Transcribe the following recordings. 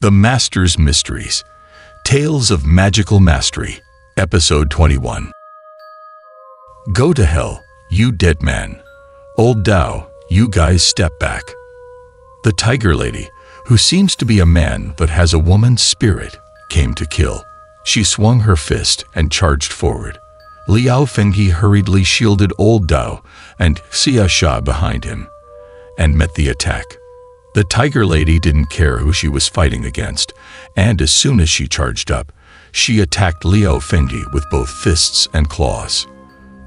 The Master's Mysteries. Tales of Magical Mastery. Episode 21. Go to hell, you dead man. Old Tao, you guys step back. The tiger lady, who seems to be a man but has a woman's spirit, came to kill. She swung her fist and charged forward. Liao Fengyi hurriedly shielded Old Tao and Xia Sha behind him, and met the attack. The tiger lady didn't care who she was fighting against, and as soon as she charged up, she attacked Liao Fengyi with both fists and claws.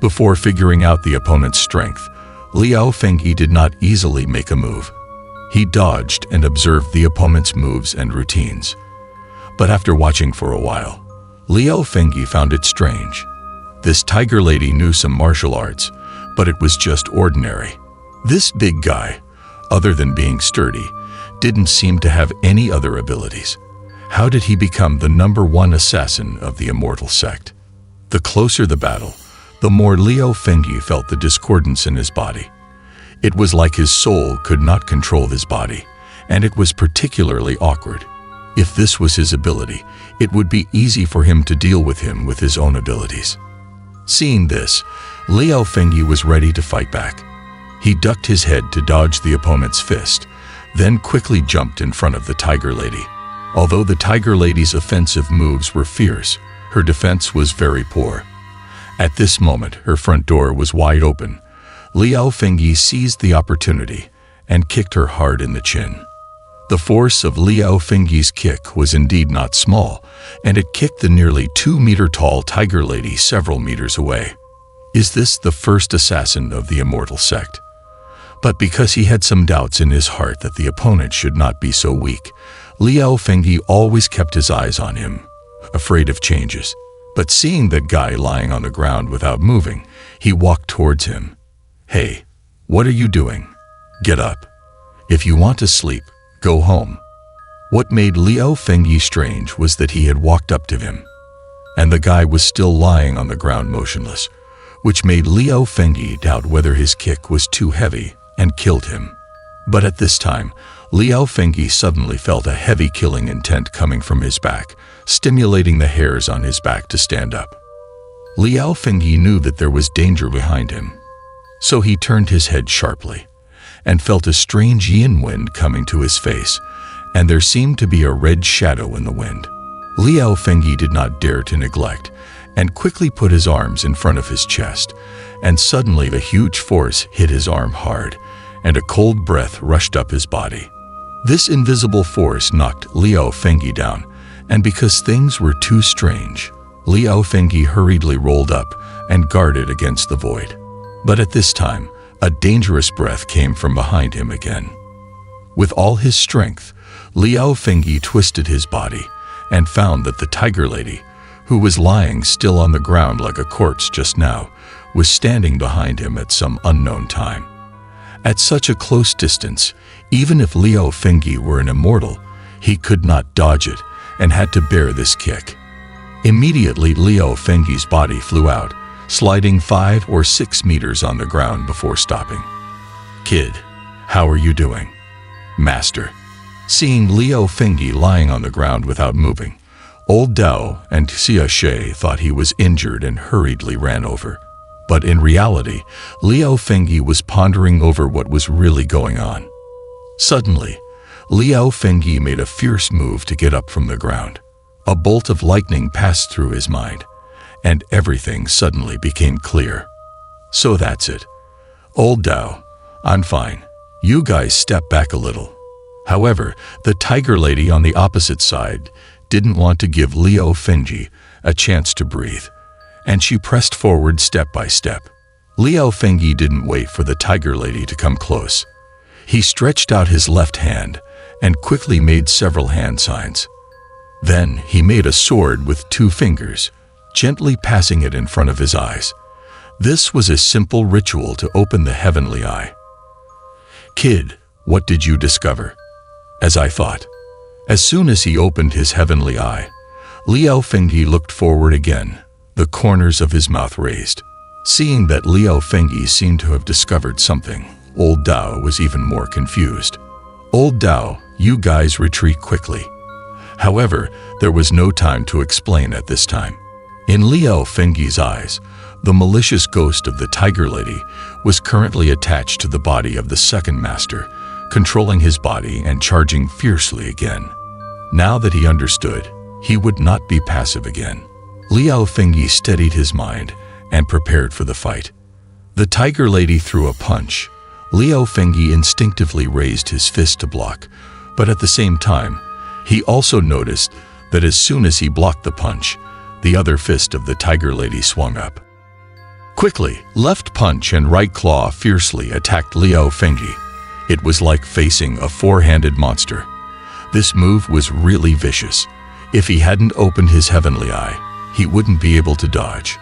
Before figuring out the opponent's strength, Liao Fengyi did not easily make a move. He dodged and observed the opponent's moves and routines. But after watching for a while, Liao Fengyi found it strange. This tiger lady knew some martial arts, but it was just ordinary. This big guy, other than being sturdy, didn't seem to have any other abilities. How did he become the #1 assassin of the immortal sect? The closer the battle, the more Liao Fengyi felt the discordance in his body. It was like his soul could not control his body, and it was particularly awkward. If this was his ability, it would be easy for him to deal with him with his own abilities. Seeing this, Liao Fengyi was ready to fight back. He ducked his head to dodge the opponent's fist, then quickly jumped in front of the tiger lady. Although the tiger lady's offensive moves were fierce, her defense was very poor. At this moment, her front door was wide open. Liao Fengyi seized the opportunity and kicked her hard in the chin. The force of Liao Fengyi's kick was indeed not small, and it kicked the nearly 2-meter-tall tiger lady several meters away. Is this the first assassin of the immortal sect? But because he had some doubts in his heart that the opponent should not be so weak, Liao Fengyi always kept his eyes on him, afraid of changes. But seeing that guy lying on the ground without moving, he walked towards him. "Hey, what are you doing? Get up. If you want to sleep, go home." What made Liao Fengyi strange was that he had walked up to him, and the guy was still lying on the ground motionless, which made Liao Fengyi doubt whether his kick was too heavy and killed him. But at this time, Liao Fengyi suddenly felt a heavy killing intent coming from his back, stimulating the hairs on his back to stand up. Liao Fengyi knew that there was danger behind him, so he turned his head sharply and felt a strange yin wind coming to his face, and there seemed to be a red shadow in the wind. Liao Fengyi did not dare to neglect, and quickly put his arms in front of his chest, and suddenly a huge force hit his arm hard, and a cold breath rushed up his body. This invisible force knocked Liao Fengyi down, and because things were too strange, Liao Fengyi hurriedly rolled up and guarded against the void. But at this time, a dangerous breath came from behind him again. With all his strength, Liao Fengyi twisted his body and found that the tiger lady, who was lying still on the ground like a corpse just now, was standing behind him at some unknown time. At such a close distance, even if Liao Fengyi were an immortal, he could not dodge it and had to bear this kick. Immediately, Liao Fengyi's body flew out, sliding 5 or 6 meters on the ground before stopping. "Kid, how are you doing?" "Master." Seeing Liao Fengyi lying on the ground without moving, Old Tao and Xia Sha thought he was injured and hurriedly ran over. But in reality, Liao Fengyi was pondering over what was really going on. Suddenly, Liao Fengyi made a fierce move to get up from the ground. A bolt of lightning passed through his mind, and everything suddenly became clear. "So that's it. Old Tao, I'm fine. You guys step back a little." However, the tiger lady on the opposite side didn't want to give Liao Fengyi a chance to breathe, and she pressed forward step by step. Liao Fengyi didn't wait for the tiger lady to come close. He stretched out his left hand and quickly made several hand signs. Then he made a sword with 2 fingers, gently passing it in front of his eyes. This was a simple ritual to open the heavenly eye. "Kid, what did you discover?" "As I thought." As soon as he opened his heavenly eye, Liao Fengyi looked forward again, the corners of his mouth raised. Seeing that Liao Fengyi seemed to have discovered something, Old Tao was even more confused. "Old Tao, you guys retreat quickly. However, there was no time to explain at this time. In Liao Fengyi's eyes, the malicious ghost of the Tiger Lady was currently attached to the body of the second master, controlling his body and charging fiercely again. Now that he understood, he would not be passive again. Liao Fengyi steadied his mind and prepared for the fight. The Tiger Lady threw a punch. Liao Fengyi instinctively raised his fist to block, but at the same time, he also noticed that as soon as he blocked the punch, the other fist of the Tiger Lady swung up. Quickly, left punch and right claw fiercely attacked Liao Fengyi. It was like facing a four-handed monster. This move was really vicious. If he hadn't opened his heavenly eye, he wouldn't be able to dodge.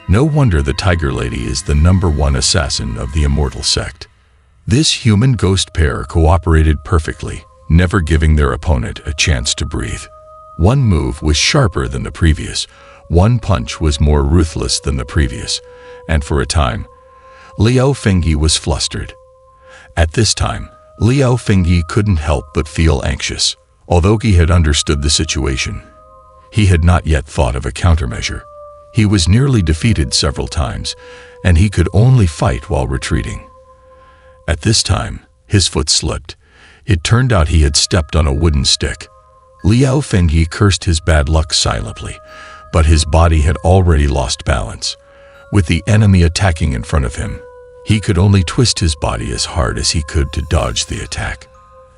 No wonder the Tiger Lady is the #1 assassin of the immortal sect. This human ghost pair cooperated perfectly, never giving their opponent a chance to breathe. One move was sharper than the previous, one punch was more ruthless than the previous, and for a time, Liao Fengyi was flustered. At this time, Liao Fengyi couldn't help but feel anxious. Although he had understood the situation, he had not yet thought of a countermeasure. He was nearly defeated several times, and he could only fight while retreating. At this time, his foot slipped. It turned out he had stepped on a wooden stick. Liao Fengyi cursed his bad luck silently, but his body had already lost balance. With the enemy attacking in front of him, he could only twist his body as hard as he could to dodge the attack.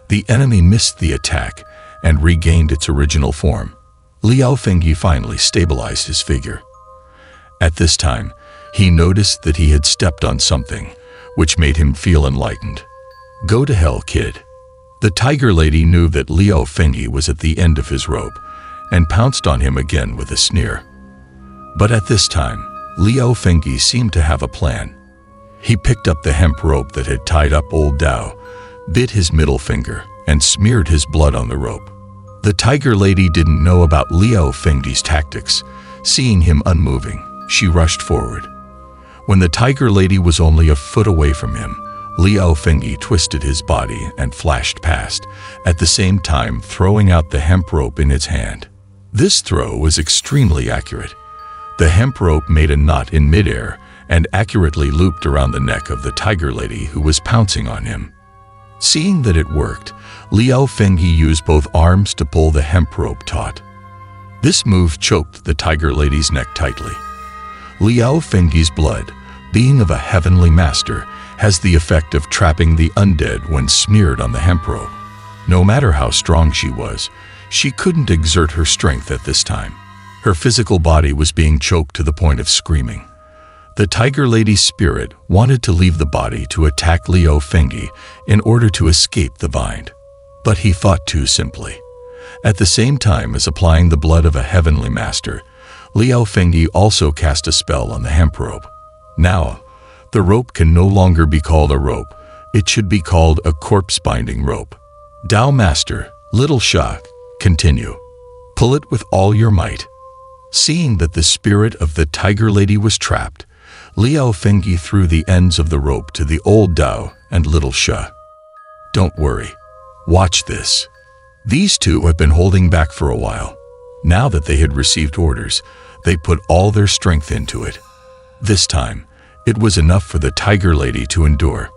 The enemy missed the attack and regained its original form. Liao Fengyi finally stabilized his figure. At this time, he noticed that he had stepped on something, which made him feel enlightened. Go to hell, kid. The Tiger Lady knew that Liao Fengyi was at the end of his rope and pounced on him again with a sneer. But at this time, Liao Fengyi seemed to have a plan. He picked up the hemp rope that had tied up old Dao, bit his middle finger, and smeared his blood on the rope. The Tiger Lady didn't know about Liao Fengyi's tactics. Seeing him unmoving, she rushed forward. When the Tiger Lady was only a foot away from him, Liao Fengyi twisted his body and flashed past, at the same time throwing out the hemp rope in his hand. This throw was extremely accurate. The hemp rope made a knot in midair and accurately looped around the neck of the Tiger Lady who was pouncing on him. Seeing that it worked, Liao Fengyi used both arms to pull the hemp rope taut. This move choked the Tiger Lady's neck tightly. Liao Fengyi's blood, being of a heavenly master, has the effect of trapping the undead when smeared on the hemp rope. No matter how strong she was, she couldn't exert her strength at this time. Her physical body was being choked to the point of screaming. The Tiger Lady's spirit wanted to leave the body to attack Liao Fengyi in order to escape the bind. But he thought too simply. At the same time as applying the blood of a heavenly master, Liao Fengyi also cast a spell on the hemp rope. Now, the rope can no longer be called a rope. It should be called a corpse-binding rope. Dao Master, Little Sha, continue. Pull it with all your might. Seeing that the spirit of the Tiger Lady was trapped, Liao Fengyi threw the ends of the rope to the old Dao and Little Sha. Don't worry. Watch this. These two have been holding back for a while. Now that they had received orders, they put all their strength into it. This time, it was enough for the Tiger Lady to endure.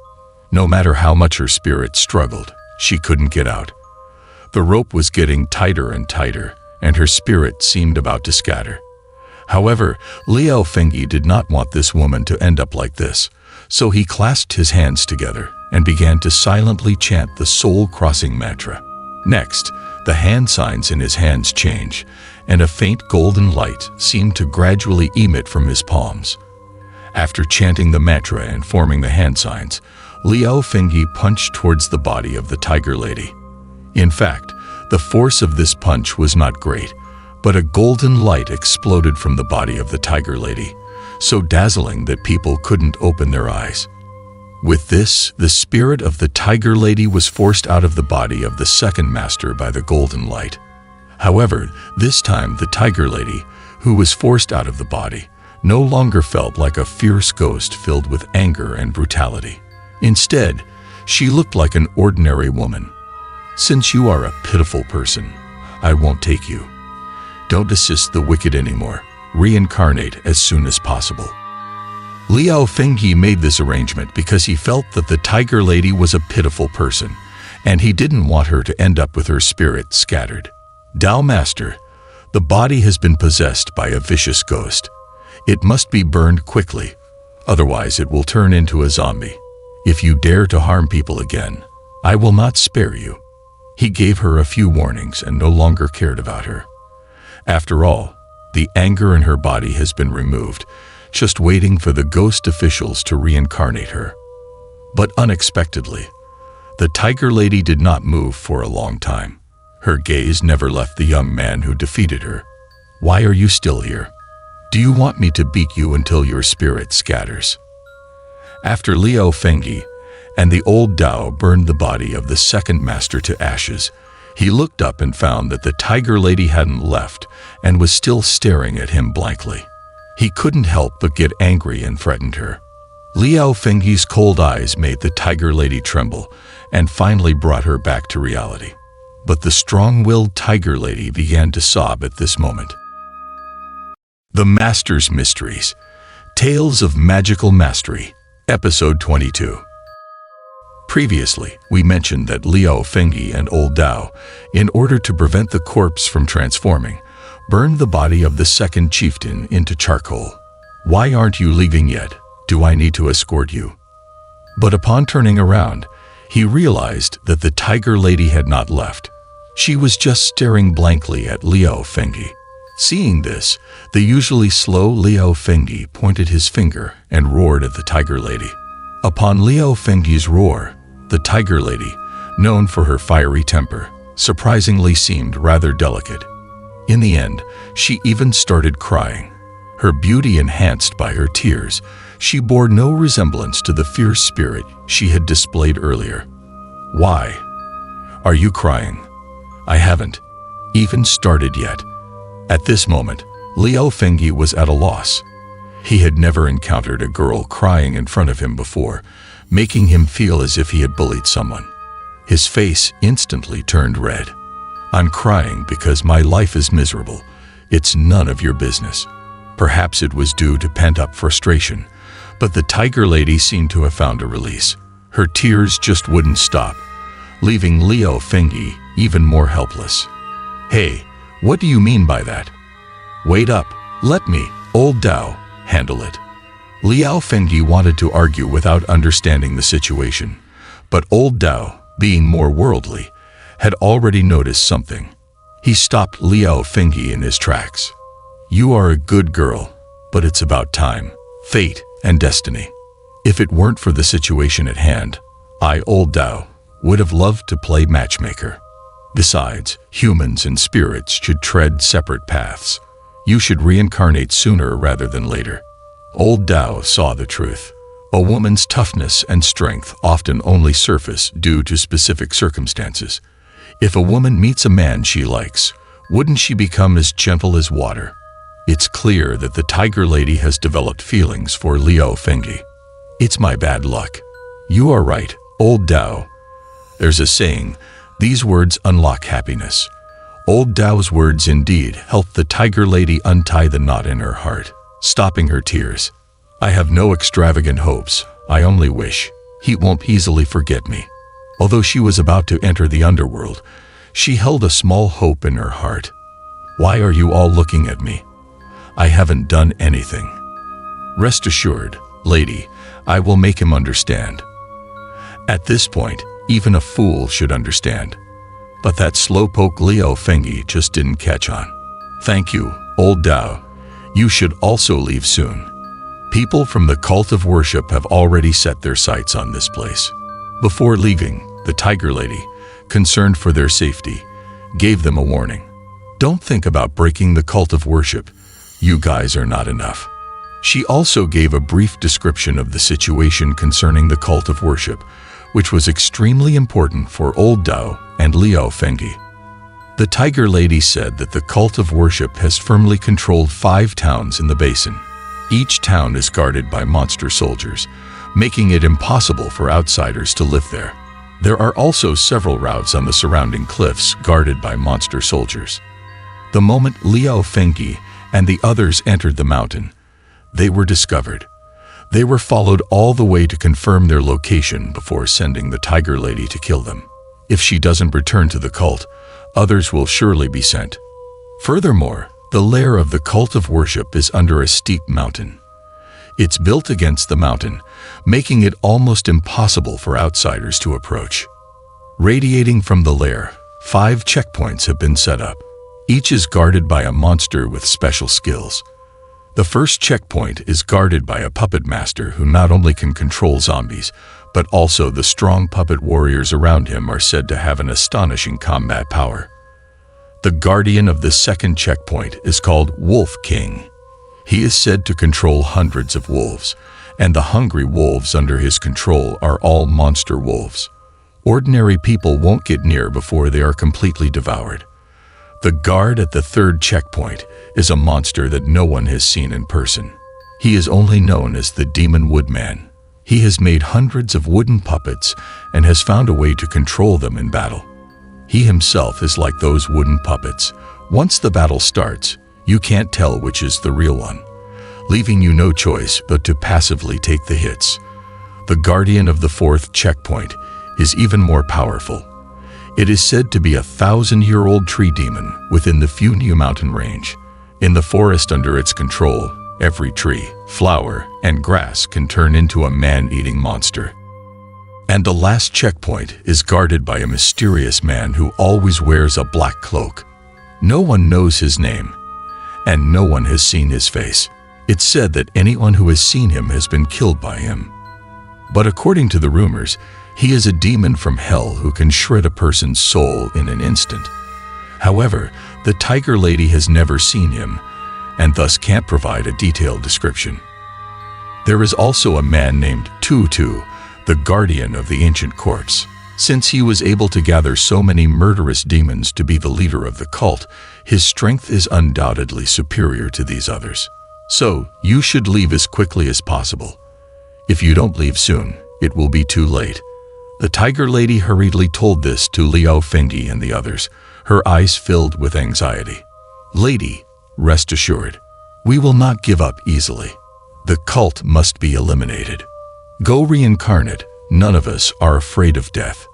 No matter how much her spirit struggled, she couldn't get out. The rope was getting tighter and tighter, and her spirit seemed about to scatter. However, Liao Fengyi did not want this woman to end up like this, so he clasped his hands together and began to silently chant the soul-crossing mantra. Next, the hand signs in his hands changed, and a faint golden light seemed to gradually emit from his palms. After chanting the mantra and forming the hand signs, Liao Fengyi punched towards the body of the Tiger Lady. In fact, the force of this punch was not great, but a golden light exploded from the body of the Tiger Lady, so dazzling that people couldn't open their eyes. With this, the spirit of the Tiger Lady was forced out of the body of the second master by the golden light. However, this time the Tiger Lady, who was forced out of the body, no longer felt like a fierce ghost filled with anger and brutality. Instead, she looked like an ordinary woman. Since you are a pitiful person, I won't take you. Don't assist the wicked anymore. Reincarnate as soon as possible. Liao Fengyi made this arrangement because he felt that the tiger lady was a pitiful person, and he didn't want her to end up with her spirit scattered. Tao Master, the body has been possessed by a vicious ghost. It must be burned quickly, otherwise it will turn into a zombie. If you dare to harm people again, I will not spare you. He gave her a few warnings and no longer cared about her. After all, the anger in her body has been removed, just waiting for the ghost officials to reincarnate her. But unexpectedly, the tiger lady did not move for a long time. Her gaze never left the young man who defeated her. Why are you still here? Do you want me to beat you until your spirit scatters? After Liao Fengyi and the old Dao burned the body of the second master to ashes, he looked up and found that the tiger lady hadn't left and was still staring at him blankly. He couldn't help but get angry and threatened her. Liao Fengyi's cold eyes made the tiger lady tremble and finally brought her back to reality. But the strong-willed tiger lady began to sob at this moment. The Master's Mysteries, Tales of Magical Mastery, Episode 22. Previously, we mentioned that Liao Fengyi and Old Dao, in order to prevent the corpse from transforming, burned the body of the second chieftain into charcoal. Why aren't you leaving yet? Do I need to escort you? But upon turning around, he realized that the tiger lady had not left. She was just staring blankly at Liao Fengyi. Seeing this, the usually slow Liao Fengyi pointed his finger and roared at the tiger lady. Upon Liao Fengyi's roar, the tiger lady, known for her fiery temper, surprisingly seemed rather delicate. In the end, she even started crying. Her beauty enhanced by her tears, she bore no resemblance to the fierce spirit she had displayed earlier. Why? Are you crying? I haven't even started yet. At this moment, Liao Fengyi was at a loss. He had never encountered a girl crying in front of him before, making him feel as if he had bullied someone. His face instantly turned red. I'm crying because my life is miserable. It's none of your business. Perhaps it was due to pent-up frustration, but the tiger lady seemed to have found a release. Her tears just wouldn't stop, leaving Liao Fengyi even more helpless. Hey, what do you mean by that? Wait up, let me, Old Dao, handle it. Liao Fengyi wanted to argue without understanding the situation, but Old Dao, being more worldly, had already noticed something. He stopped Liao Fengyi in his tracks. You are a good girl, but it's about time, fate, and destiny. If it weren't for the situation at hand, I, Old Dao, would have loved to play matchmaker. Besides, humans and spirits should tread separate paths. You should reincarnate sooner rather than later. Old Dao saw the truth. A woman's toughness and strength often only surface due to specific circumstances. If a woman meets a man she likes, wouldn't she become as gentle as water? It's clear that the tiger lady has developed feelings for Liao Fengyi. It's my bad luck. You are right, Old Dao. There's a saying, these words unlock happiness. Old Dao's words indeed helped the tiger lady untie the knot in her heart, stopping her tears. I have no extravagant hopes. I only wish he won't easily forget me. Although she was about to enter the underworld, she held a small hope in her heart. Why are you all looking at me? I haven't done anything. Rest assured, lady, I will make him understand. At this point, even a fool should understand. But that slowpoke Liao Fengyi just didn't catch on. Thank you, Old Dao. You should also leave soon. People from the cult of worship have already set their sights on this place. Before leaving, the tiger lady, concerned for their safety, gave them a warning. Don't think about breaking the cult of worship. You guys are not enough. She also gave a brief description of the situation concerning the cult of worship, which was extremely important for Old Dao and Liao Fengyi. The tiger lady said that the cult of worship has firmly controlled 5 towns in the basin. Each town is guarded by monster soldiers, making it impossible for outsiders to live there. There are also several routes on the surrounding cliffs guarded by monster soldiers. The moment Liao Fengyi and the others entered the mountain, they were discovered. They were followed all the way to confirm their location before sending the Tiger Lady to kill them. If she doesn't return to the cult, others will surely be sent. Furthermore, the lair of the cult of worship is under a steep mountain. It's built against the mountain, making it almost impossible for outsiders to approach. Radiating from the lair, 5 checkpoints have been set up. Each is guarded by a monster with special skills. The first checkpoint is guarded by a puppet master who not only can control zombies, but also the strong puppet warriors around him are said to have an astonishing combat power. The guardian of the second checkpoint is called Wolf King. He is said to control hundreds of wolves, and the hungry wolves under his control are all monster wolves. Ordinary people won't get near before they are completely devoured. The guard at the third checkpoint is a monster that no one has seen in person. He is only known as the Demon Woodman. He has made hundreds of wooden puppets and has found a way to control them in battle. He himself is like those wooden puppets. Once the battle starts, you can't tell which is the real one, leaving you no choice but to passively take the hits. The guardian of the fourth checkpoint is even more powerful. It is said to be a 1,000-year-old tree demon within the Funyu mountain range. In the forest under its control, every tree, flower, and grass can turn into a man-eating monster. And the last checkpoint is guarded by a mysterious man who always wears a black cloak. No one knows his name, and no one has seen his face. It's said that anyone who has seen him has been killed by him. But according to the rumors, he is a demon from hell who can shred a person's soul in an instant. However, the Tiger Lady has never seen him, and thus can't provide a detailed description. There is also a man named Tutu, the guardian of the ancient corpse. Since he was able to gather so many murderous demons to be the leader of the cult, his strength is undoubtedly superior to these others. So, you should leave as quickly as possible. If you don't leave soon, it will be too late. The Tiger Lady hurriedly told this to Liao Fengyi and the others, her eyes filled with anxiety. Lady, rest assured, we will not give up easily. The cult must be eliminated. Go reincarnate, none of us are afraid of death.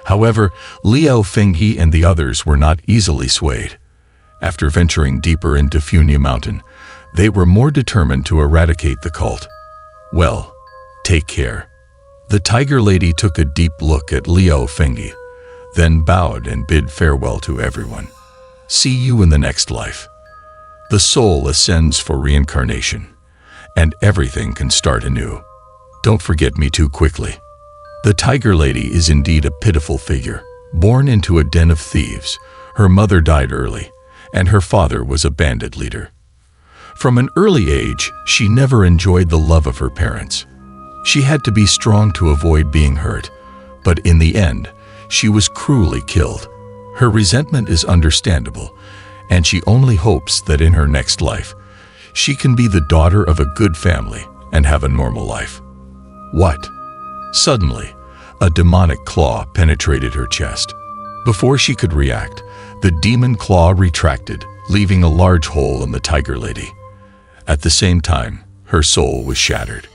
However, Liao Fengyi and the others were not easily swayed. After venturing deeper into Funyu Mountain, they were more determined to eradicate the cult. Well, take care. The Tiger Lady took a deep look at Liao Fengyi, then bowed and bid farewell to everyone. See you in the next life. The soul ascends for reincarnation, and everything can start anew. Don't forget me too quickly. The Tiger Lady is indeed a pitiful figure. Born into a den of thieves, her mother died early, and her father was a bandit leader. From an early age, she never enjoyed the love of her parents. She had to be strong to avoid being hurt, but in the end, she was cruelly killed. Her resentment is understandable, and she only hopes that in her next life, she can be the daughter of a good family and have a normal life. What? Suddenly, a demonic claw penetrated her chest. Before she could react, the demon claw retracted, leaving a large hole in the Tiger Lady. At the same time, her soul was shattered.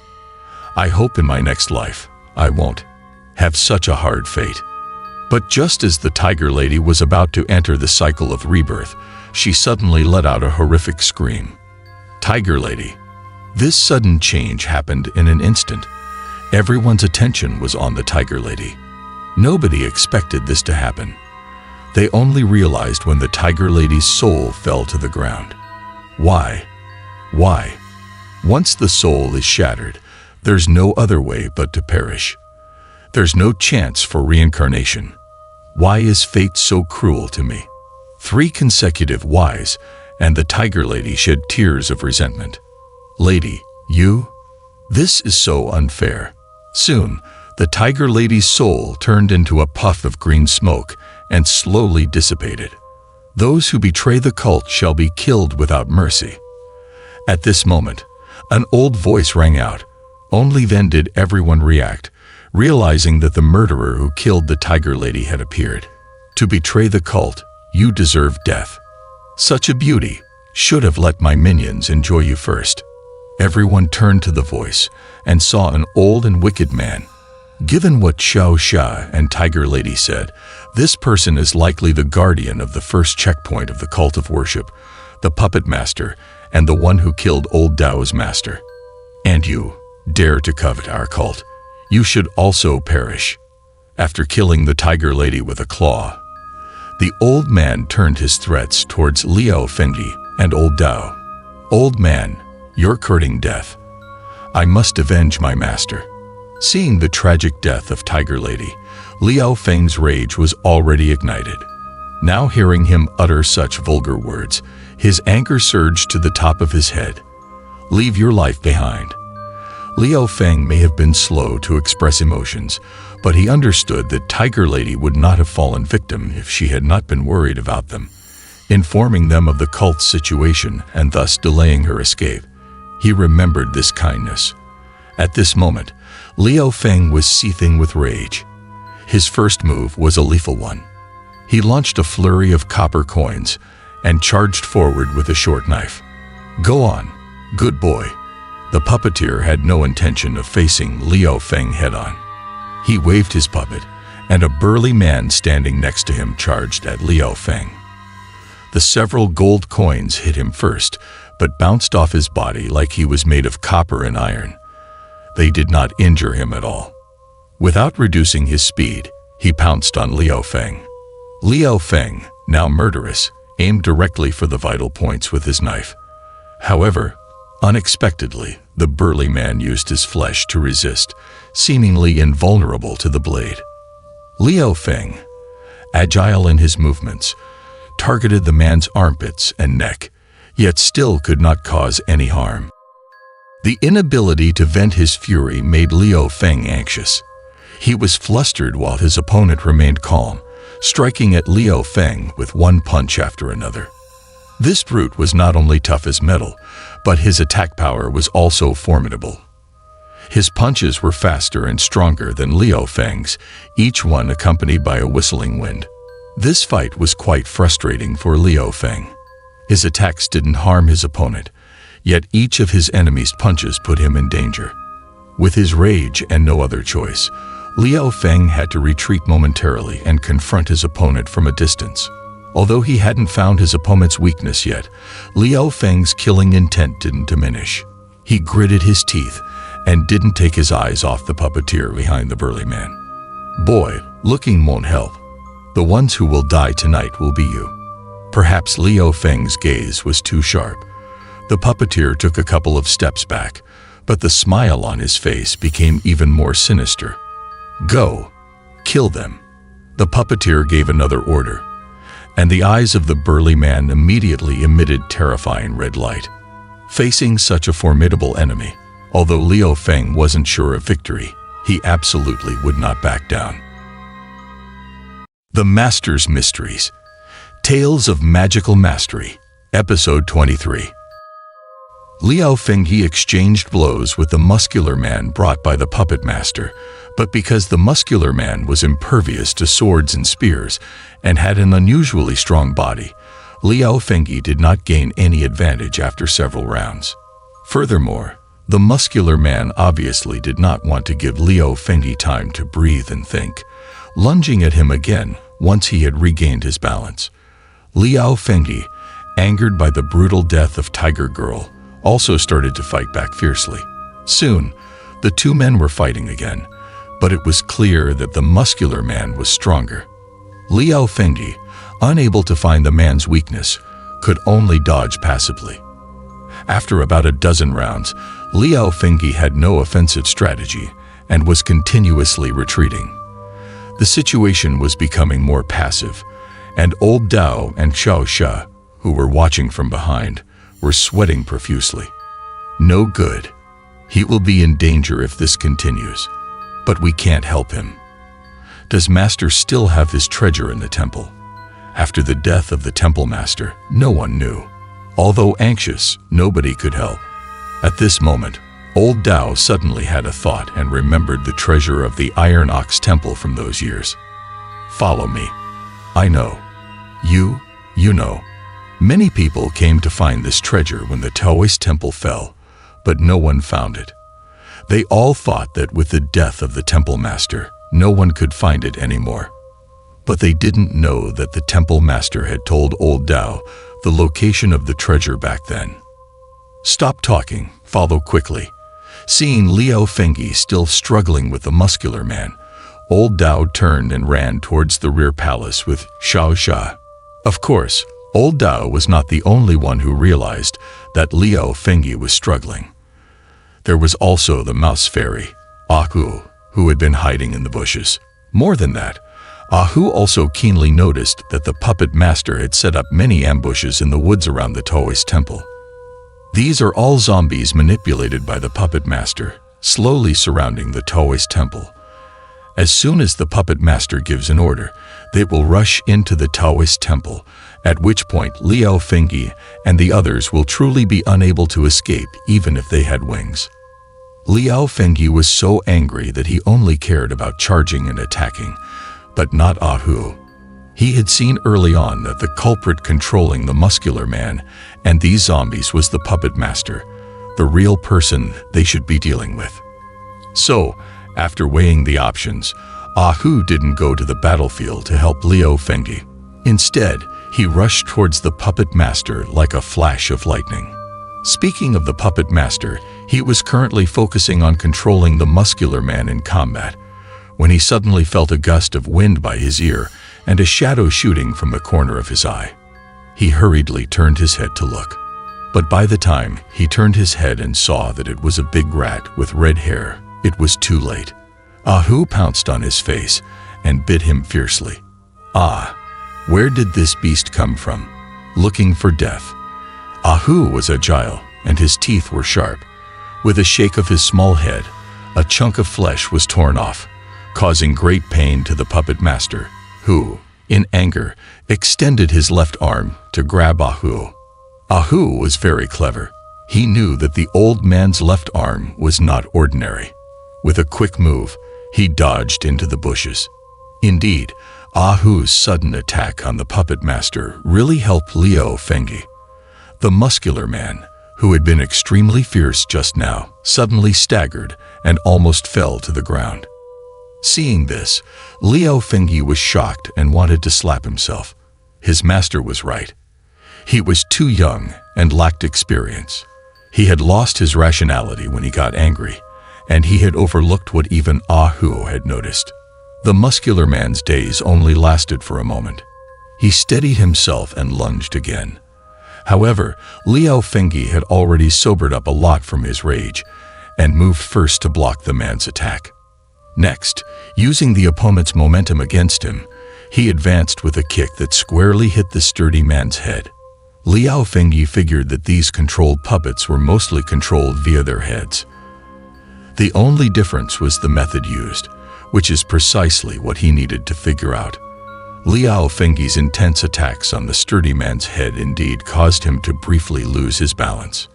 I hope in my next life, I won't have such a hard fate. But just as the Tiger Lady was about to enter the cycle of rebirth, she suddenly let out a horrific scream. Tiger Lady. This sudden change happened in an instant. Everyone's attention was on the Tiger Lady. Nobody expected this to happen. They only realized when the Tiger Lady's soul fell to the ground. Why? Why? Once the soul is shattered, there's no other way but to perish. There's no chance for reincarnation. Why is fate so cruel to me? 3 consecutive whys, and the Tiger Lady shed tears of resentment. Lady, you? This is so unfair. Soon, the Tiger Lady's soul turned into a puff of green smoke and slowly dissipated. Those who betray the cult shall be killed without mercy. At this moment, an old voice rang out. Only then did everyone react, realizing that the murderer who killed the tiger lady had appeared. To betray the cult, you deserve death. Such a beauty should have let my minions enjoy you first. Everyone turned to the voice and saw an old and wicked man. Given what Xiao Xia and Tiger Lady said, this person is likely the guardian of the first checkpoint of the cult of worship, the puppet master, and the one who killed old Dao's master. And you dare to covet our cult. You should also perish. After killing the tiger lady with a claw, the old man turned his threats towards Liao Fengyi and old Dao. Old man, you're courting death. I must avenge my master. Seeing the tragic death of Tiger Lady, Liao Feng's rage was already ignited. Now hearing him utter such vulgar words, his anger surged to the top of his head. Leave your life behind. Liao Feng may have been slow to express emotions, but he understood that Tiger Lady would not have fallen victim if she had not been worried about them, informing them of the cult's situation and thus delaying her escape. He remembered this kindness. At this moment, Liao Feng was seething with rage. His first move was a lethal one. He launched a flurry of copper coins and charged forward with a short knife. Go on, good boy. The puppeteer had no intention of facing Liao Feng head-on. He waved his puppet, and a burly man standing next to him charged at Liao Feng. The several gold coins hit him first, but bounced off his body like he was made of copper and iron. They did not injure him at all. Without reducing his speed, he pounced on Liao Feng. Liao Feng, now murderous, aimed directly for the vital points with his knife. However, unexpectedly, the burly man used his flesh to resist, seemingly invulnerable to the blade. Liao Feng, agile in his movements, targeted the man's armpits and neck, yet still could not cause any harm. The inability to vent his fury made Liao Feng anxious. He was flustered while his opponent remained calm, striking at Liao Feng with one punch after another. This brute was not only tough as metal, but his attack power was also formidable. His punches were faster and stronger than Liao Feng's, each one accompanied by a whistling wind. This fight was quite frustrating for Liao Feng. His attacks didn't harm his opponent, yet each of his enemy's punches put him in danger. With his rage and no other choice, Liao Feng had to retreat momentarily and confront his opponent from a distance. Although he hadn't found his opponent's weakness yet, Liao Feng's killing intent didn't diminish. He gritted his teeth and didn't take his eyes off the puppeteer behind the burly man. Boy, looking won't help. The ones who will die tonight will be you. Perhaps Liao Feng's gaze was too sharp. The puppeteer took a couple of steps back, but the smile on his face became even more sinister. Go, kill them. The puppeteer gave another order, and the eyes of the burly man immediately emitted terrifying red light. Facing such a formidable enemy, although Liao Feng wasn't sure of victory, he absolutely would not back down. The Master's Mysteries. Tales of Magical Mastery, Episode 23. Liao Fengyi exchanged blows with the muscular man brought by the puppet master, but because the muscular man was impervious to swords and spears and had an unusually strong body, Liao Fengyi did not gain any advantage after several rounds. Furthermore, the muscular man obviously did not want to give Liao Fengyi time to breathe and think, lunging at him again once he had regained his balance. Liao Fengyi, angered by the brutal death of Tiger Girl, also started to fight back fiercely. Soon, the two men were fighting again, but it was clear that the muscular man was stronger. Liao Fengyi, unable to find the man's weakness, could only dodge passively. After about a dozen rounds, Liao Fengyi had no offensive strategy and was continuously retreating. The situation was becoming more passive, and old Dao and Xiao Xia, who were watching from behind, were sweating profusely. No good. He will be in danger if this continues, but we can't help him. Does Master still have his treasure in the temple? After the death of the temple master, no one knew. Although anxious, nobody could help. At this moment, Old Dao suddenly had a thought and remembered the treasure of the Iron Ox Temple from those years. Follow me. I know. You know. Many people came to find this treasure when the Taoist temple fell, but no one found it. They all thought that with the death of the temple master, no one could find it anymore. But they didn't know that the temple master had told Old Dao the location of the treasure back then. Stop talking, follow quickly. Seeing Liao Fengyi still struggling with the muscular man, Old Dao turned and ran towards the rear palace with Xiao Xia. Of course, Old Dao was not the only one who realized that Liao Fengyi was struggling. There was also the mouse fairy, Ahu, who had been hiding in the bushes. More than that, Ahu also keenly noticed that the puppet master had set up many ambushes in the woods around the Taoist temple. These are all zombies manipulated by the puppet master, slowly surrounding the Taoist temple. As soon as the puppet master gives an order, they will rush into the Taoist temple, at which point Liao Fengyi and the others will truly be unable to escape even if they had wings. Liao Fengyi was so angry that he only cared about charging and attacking, but not Ahu. He had seen early on that the culprit controlling the muscular man and these zombies was the puppet master, the real person they should be dealing with. So, after weighing the options, Ahu didn't go to the battlefield to help Liao Fengyi. Instead, he rushed towards the puppet master like a flash of lightning. Speaking of the puppet master, he was currently focusing on controlling the muscular man in combat, when he suddenly felt a gust of wind by his ear and a shadow shooting from the corner of his eye. He hurriedly turned his head to look. But by the time he turned his head and saw that it was a big rat with red hair, it was too late. Ahu pounced on his face and bit him fiercely. Ah, where did this beast come from? Looking for death. Ahu was agile and his teeth were sharp. With a shake of his small head, a chunk of flesh was torn off, causing great pain to the puppet master, who, in anger, extended his left arm to grab Ahu. Ahu was very clever. He knew that the old man's left arm was not ordinary. With a quick move, he dodged into the bushes. Indeed, Ahu's sudden attack on the puppet master really helped Liao Fengyi. The muscular man, who had been extremely fierce just now, suddenly staggered and almost fell to the ground. Seeing this, Liao Fengyi was shocked and wanted to slap himself. His master was right. He was too young and lacked experience. He had lost his rationality when he got angry, and he had overlooked what even Ahu had noticed. The muscular man's daze only lasted for a moment. He steadied himself and lunged again. However, Liao Fengyi had already sobered up a lot from his rage and moved first to block the man's attack. Next, using the opponent's momentum against him, he advanced with a kick that squarely hit the sturdy man's head. Liao Fengyi figured that these controlled puppets were mostly controlled via their heads. The only difference was the method used, which is precisely what he needed to figure out. Liao Fengyi's intense attacks on the sturdy man's head indeed caused him to briefly lose his balance.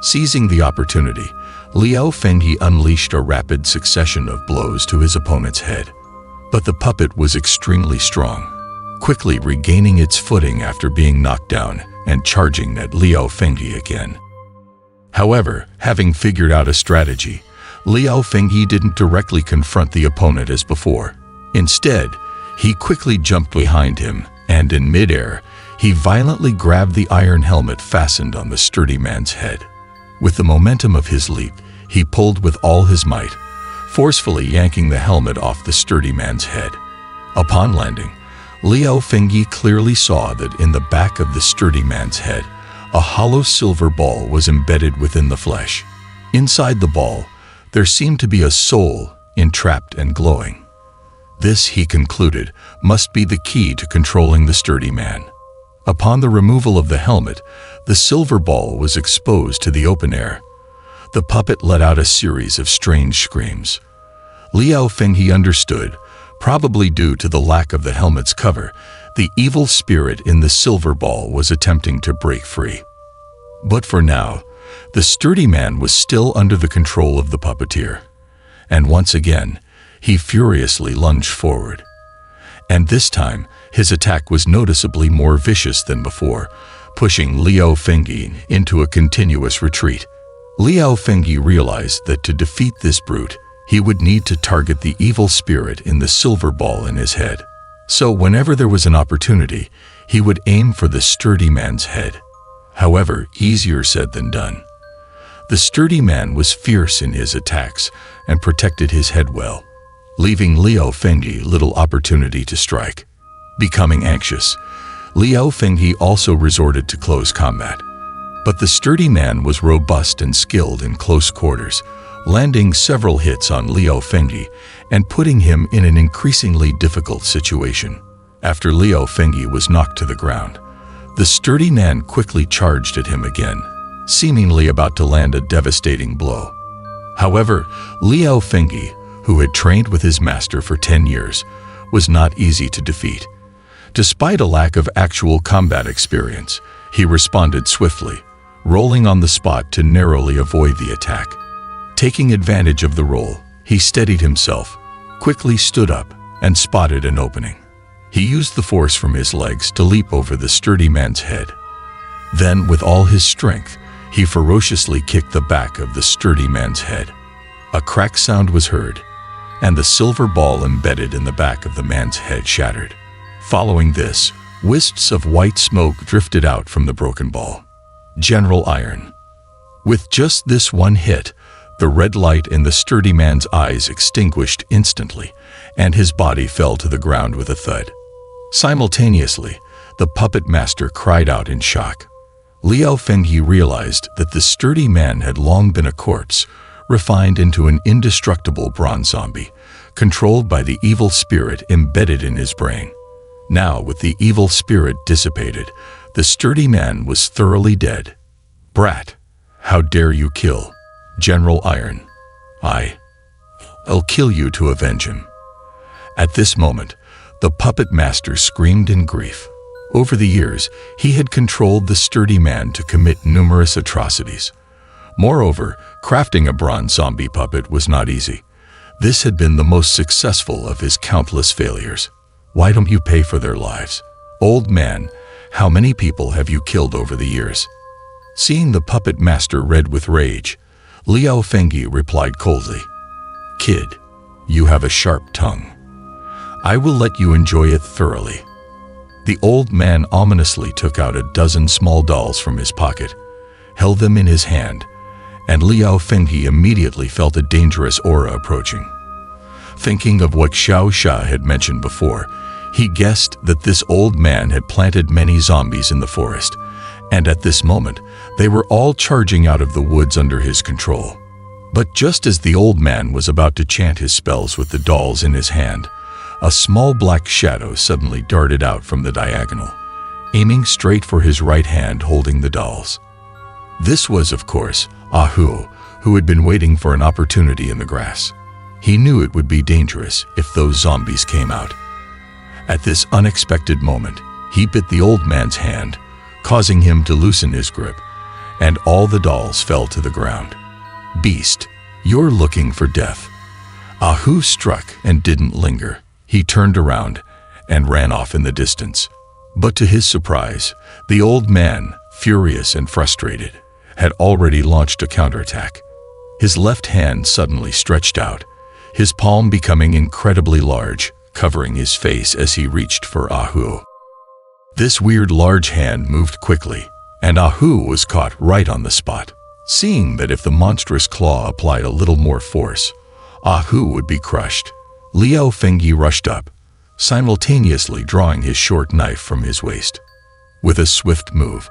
Seizing the opportunity, Liao Fengyi unleashed a rapid succession of blows to his opponent's head. But the puppet was extremely strong, quickly regaining its footing after being knocked down and charging at Liao Fengyi again. However, having figured out a strategy, Liao Fengyi didn't directly confront the opponent as before. Instead, he quickly jumped behind him, and in midair, he violently grabbed the iron helmet fastened on the sturdy man's head. With the momentum of his leap, he pulled with all his might, forcefully yanking the helmet off the sturdy man's head. Upon landing, Liao Fengyi clearly saw that in the back of the sturdy man's head, a hollow silver ball was embedded within the flesh. Inside the ball, there seemed to be a soul, entrapped and glowing. This, he concluded, must be the key to controlling the sturdy man. Upon the removal of the helmet, the silver ball was exposed to the open air. The puppet let out a series of strange screams. Liao Fengyi understood, probably due to the lack of the helmet's cover, the evil spirit in the silver ball was attempting to break free. But for now, the sturdy man was still under the control of the puppeteer. And once again, he furiously lunged forward. And this time, his attack was noticeably more vicious than before, pushing Liao Fengyi into a continuous retreat. Liao Fengyi realized that to defeat this brute, he would need to target the evil spirit in the silver ball in his head. So whenever there was an opportunity, he would aim for the sturdy man's head. However, easier said than done. The sturdy man was fierce in his attacks and protected his head well, leaving Liao Fengyi little opportunity to strike. Becoming anxious, Liao Fengyi also resorted to close combat. But the sturdy man was robust and skilled in close quarters, landing several hits on Liao Fengyi and putting him in an increasingly difficult situation. After Liao Fengyi was knocked to the ground, the sturdy man quickly charged at him again, seemingly about to land a devastating blow. However, Liao Fengyi, who had trained with his master for 10 years, was not easy to defeat. Despite a lack of actual combat experience, he responded swiftly, rolling on the spot to narrowly avoid the attack. Taking advantage of the roll, he steadied himself, quickly stood up, and spotted an opening. He used the force from his legs to leap over the sturdy man's head. Then, with all his strength, he ferociously kicked the back of the sturdy man's head. A crack sound was heard, and the silver ball embedded in the back of the man's head shattered. Following this, wisps of white smoke drifted out from the broken ball. General Iron. With just this one hit, the red light in the sturdy man's eyes extinguished instantly, and his body fell to the ground with a thud. Simultaneously, the puppet master cried out in shock. Liao Fengyi realized that the sturdy man had long been a corpse, refined into an indestructible bronze zombie, controlled by the evil spirit embedded in his brain. Now, with the evil spirit dissipated, the sturdy man was thoroughly dead. Brat, how dare you kill General Iron? I'll kill you to avenge him. At this moment, the puppet master screamed in grief. Over the years, he had controlled the sturdy man to commit numerous atrocities. Moreover, crafting a bronze zombie puppet was not easy. This had been the most successful of his countless failures. Why don't you pay for their lives? Old man, how many people have you killed over the years? Seeing the puppet master red with rage, Liao Fengyi replied coldly, Kid, you have a sharp tongue. I will let you enjoy it thoroughly. The old man ominously took out a dozen small dolls from his pocket, held them in his hand, and Liao Fengyi immediately felt a dangerous aura approaching. Thinking of what Xiao Xia had mentioned before, he guessed that this old man had planted many zombies in the forest, and at this moment, they were all charging out of the woods under his control. But just as the old man was about to chant his spells with the dolls in his hand, a small black shadow suddenly darted out from the diagonal, aiming straight for his right hand holding the dolls. This was, of course, Ahu, who had been waiting for an opportunity in the grass. He knew it would be dangerous if those zombies came out. At this unexpected moment, he bit the old man's hand, causing him to loosen his grip, and all the dolls fell to the ground. Beast, you're looking for death. Ahu struck and didn't linger. He turned around and ran off in the distance. But to his surprise, the old man, furious and frustrated, had already launched a counterattack. His left hand suddenly stretched out, his palm becoming incredibly large, covering his face as he reached for Ahu. This weird large hand moved quickly, and Ahu was caught right on the spot. Seeing that if the monstrous claw applied a little more force, Ahu would be crushed, Liao Fengyi rushed up, simultaneously drawing his short knife from his waist. With a swift move,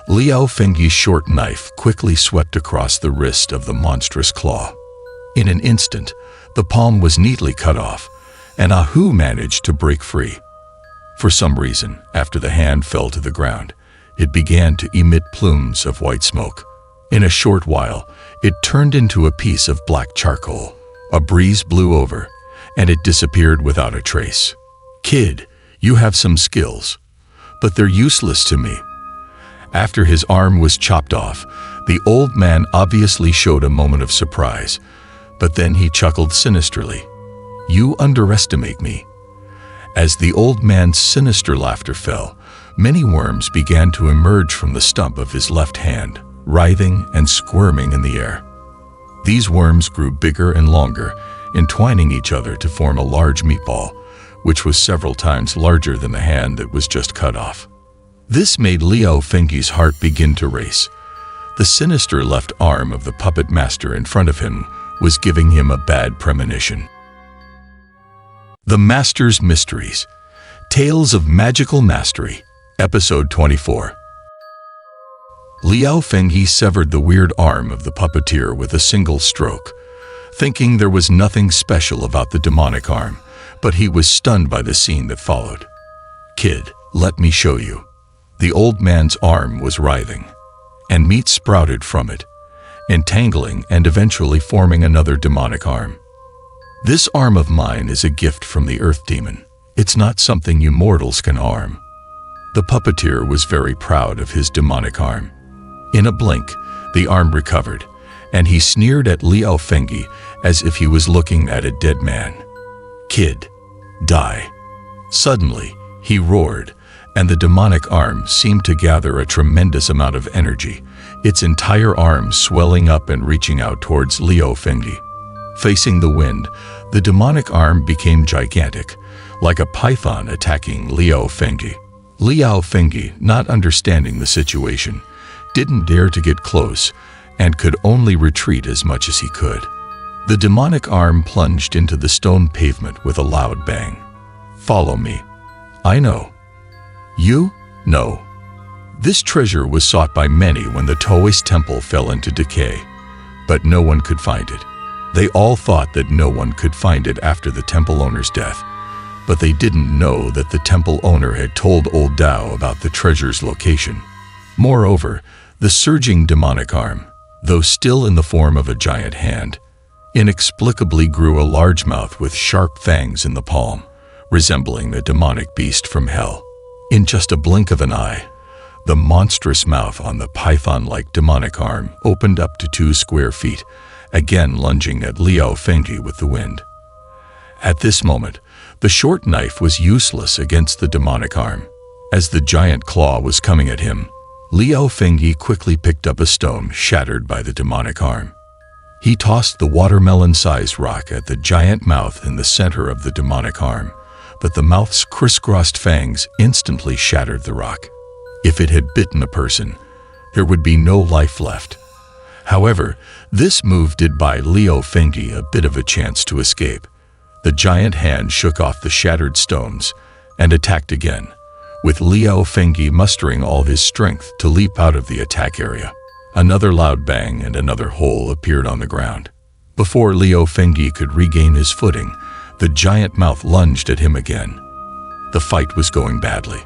Liao Fengyi's short knife quickly swept across the wrist of the monstrous claw. In an instant, the palm was neatly cut off, and Ahu managed to break free. For some reason, after the hand fell to the ground, it began to emit plumes of white smoke. In a short while, it turned into a piece of black charcoal. A breeze blew over, and it disappeared without a trace. Kid, you have some skills, but they're useless to me. After his arm was chopped off, the old man obviously showed a moment of surprise, but then he chuckled sinisterly. "You underestimate me." As the old man's sinister laughter fell, many worms began to emerge from the stump of his left hand, writhing and squirming in the air. These worms grew bigger and longer, entwining each other to form a large meatball, which was several times larger than the hand that was just cut off. This made Liao Fengyi's heart begin to race. The sinister left arm of the puppet master in front of him was giving him a bad premonition. The Master's Mysteries. Tales of Magical Mastery. Episode 24. Liao Fengyi severed the weird arm of the puppeteer with a single stroke, thinking there was nothing special about the demonic arm, but he was stunned by the scene that followed. "Kid, let me show you." The old man's arm was writhing, and meat sprouted from it, entangling and eventually forming another demonic arm. "This arm of mine is a gift from the earth demon. It's not something you mortals can harm." The puppeteer was very proud of his demonic arm. In a blink, the arm recovered, and he sneered at Liao Fengyi as if he was looking at a dead man. "Kid, die." Suddenly, he roared, and the demonic arm seemed to gather a tremendous amount of energy, its entire arm swelling up and reaching out towards Liao Fengyi. Facing the wind, the demonic arm became gigantic, like a python attacking Liao Fengyi. Liao Fengyi, not understanding the situation, didn't dare to get close and could only retreat as much as he could. The demonic arm plunged into the stone pavement with a loud bang. "Follow me." "I know." "You? No." This treasure was sought by many when the Taoist temple fell into decay, but no one could find it. They all thought that no one could find it after the temple owner's death, but they didn't know that the temple owner had told old Dao about the treasure's location. Moreover, the surging demonic arm, though still in the form of a giant hand, inexplicably grew a large mouth with sharp fangs in the palm, resembling the demonic beast from hell. In just a blink of an eye, the monstrous mouth on the python-like demonic arm opened up to 2 square feet, again lunging at Liao Fengyi with the wind. At this moment, the short knife was useless against the demonic arm. As the giant claw was coming at him, Liao Fengyi quickly picked up a stone shattered by the demonic arm. He tossed the watermelon-sized rock at the giant mouth in the center of the demonic arm, but the mouth's crisscrossed fangs instantly shattered the rock. If it had bitten a person, there would be no life left. However, this move did buy Liao Fengyi a bit of a chance to escape. The giant hand shook off the shattered stones and attacked again, with Liao Fengyi mustering all his strength to leap out of the attack area. Another loud bang and another hole appeared on the ground. Before Liao Fengyi could regain his footing, the giant mouth lunged at him again. The fight was going badly.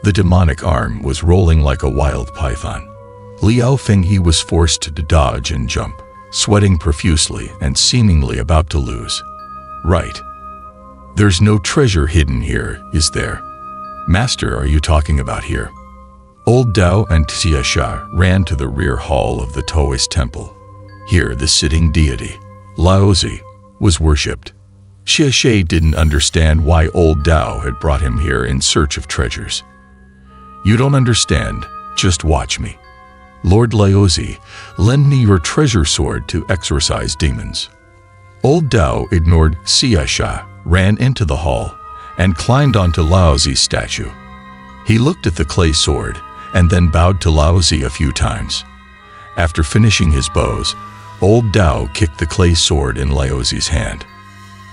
The demonic arm was rolling like a wild python. Liao Fengyi was forced to dodge and jump, sweating profusely and seemingly about to lose. "Right. There's no treasure hidden here, is there? Master, are you talking about here?" Old Dao and Xiasha ran to the rear hall of the Taoist temple. Here the sitting deity, Laozi, was worshipped. Xiasha didn't understand why old Dao had brought him here in search of treasures. "You don't understand, just watch me. Lord Laozi, lend me your treasure sword to exorcise demons." Old Dao ignored Xiasha, ran into the hall, and climbed onto Laozi's statue. He looked at the clay sword and then bowed to Laozi a few times. After finishing his bows, old Dao kicked the clay sword in Laozi's hand.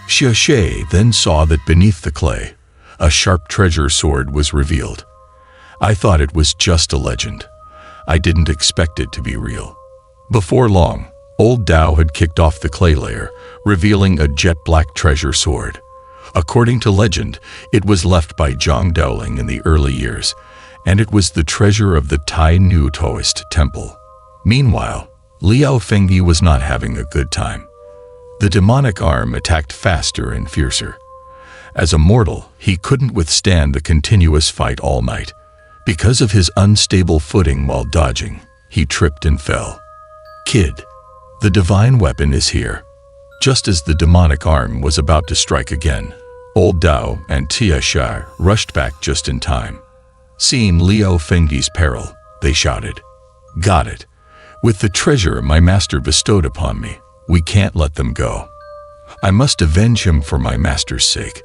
Xiashe then saw that beneath the clay, a sharp treasure sword was revealed. "I thought it was just a legend. I didn't expect it to be real." Before long, old Dao had kicked off the clay layer, revealing a jet-black treasure sword. According to legend, it was left by Zhang Daoling in the early years, and it was the treasure of the Tai Nu Taoist temple. Meanwhile, Liao Fengyi was not having a good time. The demonic arm attacked faster and fiercer. As a mortal, he couldn't withstand the continuous fight all night. Because of his unstable footing while dodging, he tripped and fell. Kid, the divine weapon is here. Just as the demonic arm was about to strike again, Old Dao and Tia Shai rushed back just in time. Seeing Liao Fengyi's peril, they shouted, "Got it! With the treasure my master bestowed upon me, we can't let them go. I must avenge him for my master's sake."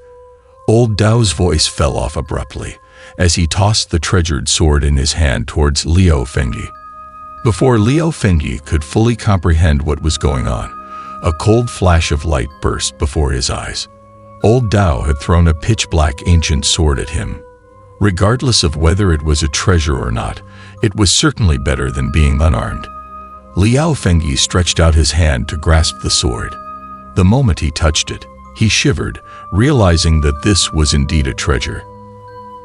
Old Dao's voice fell off abruptly as he tossed the treasured sword in his hand towards Liao Fengyi. Before Liao Fengyi could fully comprehend what was going on, a cold flash of light burst before his eyes. Old Dao had thrown a pitch-black ancient sword at him. Regardless of whether it was a treasure or not, it was certainly better than being unarmed. Liao Fengyi stretched out his hand to grasp the sword. The moment he touched it, he shivered, realizing that this was indeed a treasure.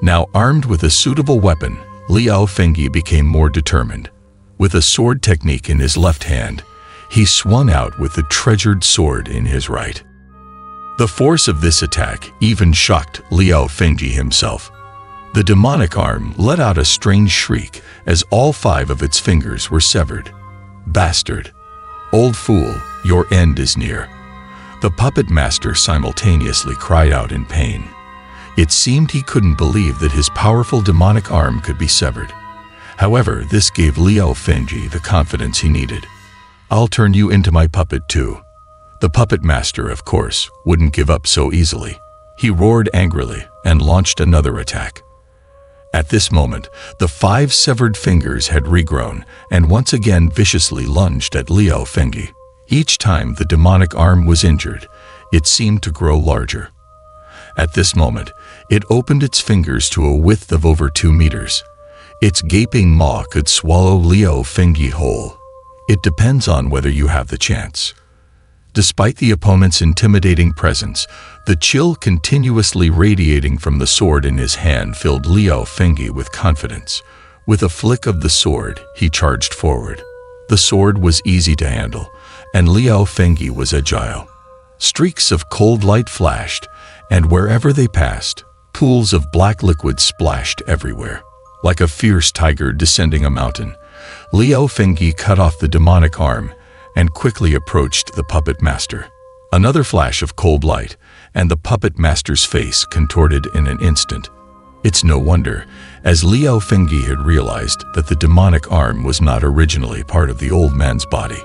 Now armed with a suitable weapon, Liao Fengyi became more determined. With a sword technique in his left hand, he swung out with the treasured sword in his right. The force of this attack even shocked Liao Fengyi himself. The demonic arm let out a strange shriek as all 5 of its fingers were severed. "Bastard! Old fool, your end is near." The puppet master simultaneously cried out in pain. It seemed he couldn't believe that his powerful demonic arm could be severed. However, this gave Liao Fengyi the confidence he needed. "I'll turn you into my puppet too." The puppet master, of course, wouldn't give up so easily. He roared angrily and launched another attack. At this moment, the 5 severed fingers had regrown and once again viciously lunged at Liao Fengyi. Each time the demonic arm was injured, it seemed to grow larger. At this moment, it opened its fingers to a width of over 2 meters. Its gaping maw could swallow Liao Fengyi whole. It depends on whether you have the chance. Despite the opponent's intimidating presence, the chill continuously radiating from the sword in his hand filled Liao Fengyi with confidence. With a flick of the sword, he charged forward. The sword was easy to handle, and Liao Fengyi was agile. Streaks of cold light flashed, and wherever they passed, pools of black liquid splashed everywhere. Like a fierce tiger descending a mountain, Liao Fengyi cut off the demonic arm and quickly approached the puppet master. Another flash of cold light, and the puppet master's face contorted in an instant. It's no wonder, as Liao Fengyi had realized that the demonic arm was not originally part of the old man's body.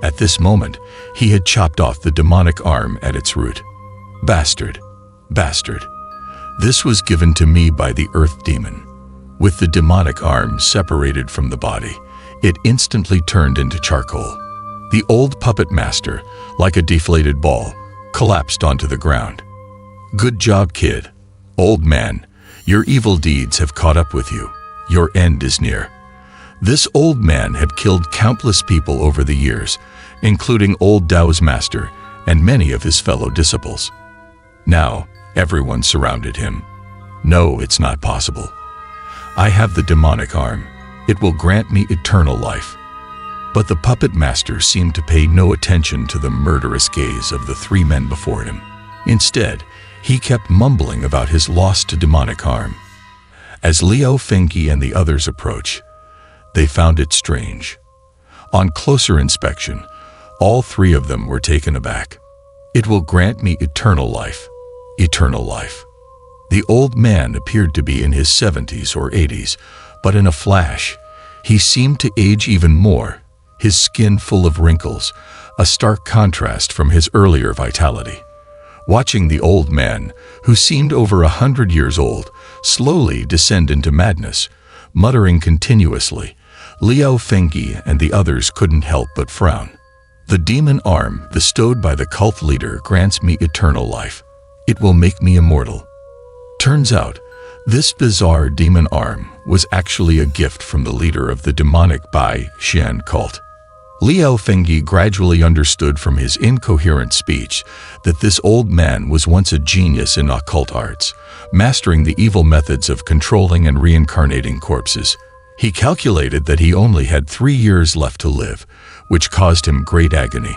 At this moment, he had chopped off the demonic arm at its root. "Bastard! Bastard! This was given to me by the earth demon." With the demonic arm separated from the body, it instantly turned into charcoal. The old puppet master, like a deflated ball, collapsed onto the ground. "Good job, kid. Old man, your evil deeds have caught up with you. Your end is near." This old man had killed countless people over the years, including Old Dao's master and many of his fellow disciples. Now, everyone surrounded him. "No, it's not possible. I have the demonic arm. It will grant me eternal life." But the puppet master seemed to pay no attention to the murderous gaze of the 3 men before him. Instead, he kept mumbling about his lost demonic arm. As Liao Fengyi and the others approached, they found it strange. On closer inspection, all 3 of them were taken aback. "It will grant me eternal life. Eternal life." The old man appeared to be in his 70s or 80s, but in a flash, he seemed to age even more, his skin full of wrinkles, a stark contrast from his earlier vitality. Watching the old man, who seemed over 100 years old, slowly descend into madness, muttering continuously, Liao Fengyi and the others couldn't help but frown. "The demon arm bestowed by the cult leader grants me eternal life. It will make me immortal." Turns out, this bizarre demon arm was actually a gift from the leader of the demonic Bai Xian cult. Liao Fengyi gradually understood from his incoherent speech that this old man was once a genius in occult arts, mastering the evil methods of controlling and reincarnating corpses. He calculated that he only had 3 years left to live, which caused him great agony.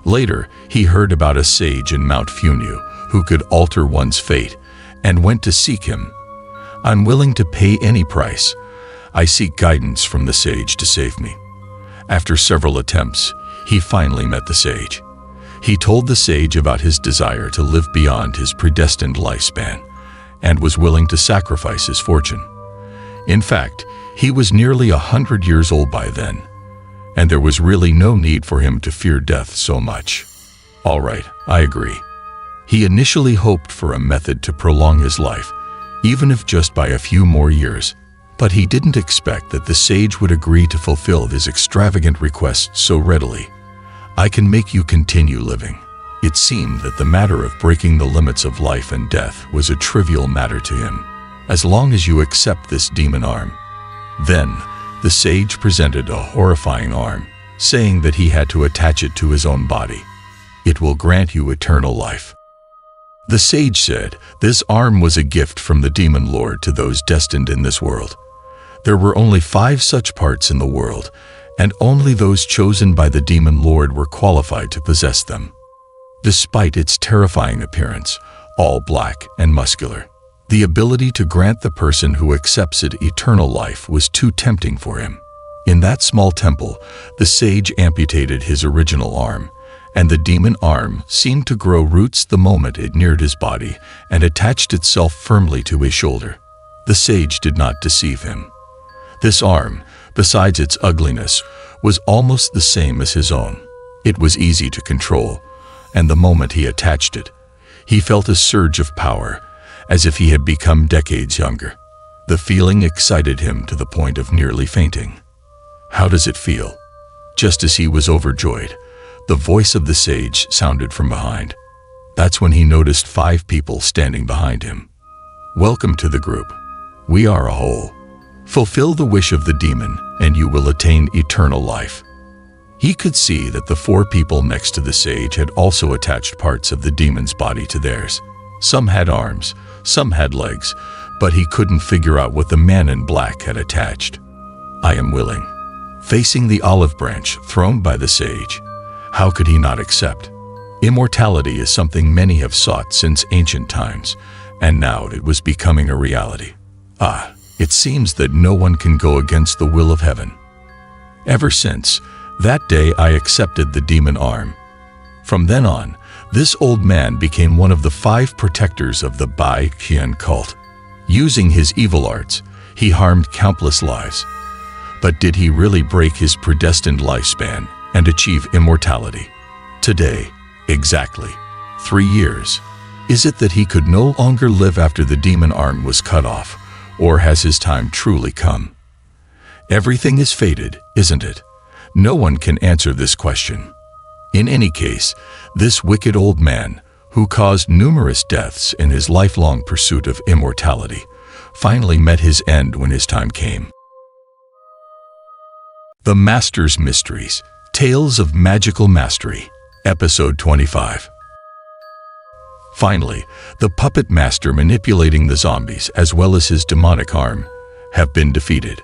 Later, he heard about a sage in Mount Funiu who could alter one's fate, and went to seek him. I'm willing to pay any price. I seek guidance from the sage to save me." After several attempts, he finally met the sage. He told the sage about his desire to live beyond his predestined lifespan and was willing to sacrifice his fortune. In fact, he was nearly 100 years old by then, and there was really no need for him to fear death so much. "All right, I agree." He initially hoped for a method to prolong his life, even if just by a few more years, but he didn't expect that the sage would agree to fulfill his extravagant request so readily. "I can make you continue living." It seemed that the matter of breaking the limits of life and death was a trivial matter to him, as long as you accept this demon arm. Then, the sage presented a horrifying arm, saying that he had to attach it to his own body. "It will grant you eternal life." The sage said this arm was a gift from the demon lord to those destined in this world. There were only 5 such parts in the world, and only those chosen by the demon lord were qualified to possess them. Despite its terrifying appearance, all black and muscular, the ability to grant the person who accepts it eternal life was too tempting for him. In that small temple, the sage amputated his original arm, and the demon arm seemed to grow roots the moment it neared his body and attached itself firmly to his shoulder. The sage did not deceive him. This arm, besides its ugliness, was almost the same as his own. It was easy to control, and the moment he attached it, he felt a surge of power, as if he had become decades younger. The feeling excited him to the point of nearly fainting. "How does it feel?" Just as he was overjoyed, the voice of the sage sounded from behind. That's when he noticed 5 people standing behind him. "Welcome to the group. We are a whole. Fulfill the wish of the demon, and you will attain eternal life." He could see that the 4 people next to the sage had also attached parts of the demon's body to theirs. Some had arms, some had legs, but he couldn't figure out what the man in black had attached. "I am willing." Facing the olive branch thrown by the sage, how could he not accept? Immortality is something many have sought since ancient times, and now it was becoming a reality. It seems that no one can go against the will of heaven. Ever since that day, I accepted the demon arm. From then on, this old man became one of the 5 protectors of the Bai Qian cult. Using his evil arts, he harmed countless lives. But did he really break his predestined lifespan and achieve immortality? Today, exactly 3 years. Is it that he could no longer live after the demon arm was cut off, or has his time truly come? Everything is fated, isn't it? No one can answer this question. In any case, this wicked old man, who caused numerous deaths in his lifelong pursuit of immortality, finally met his end when his time came. The Master's Mysteries, Tales of Magical Mastery, Episode 25. Finally, the puppet master manipulating the zombies as well as his demonic arm have been defeated.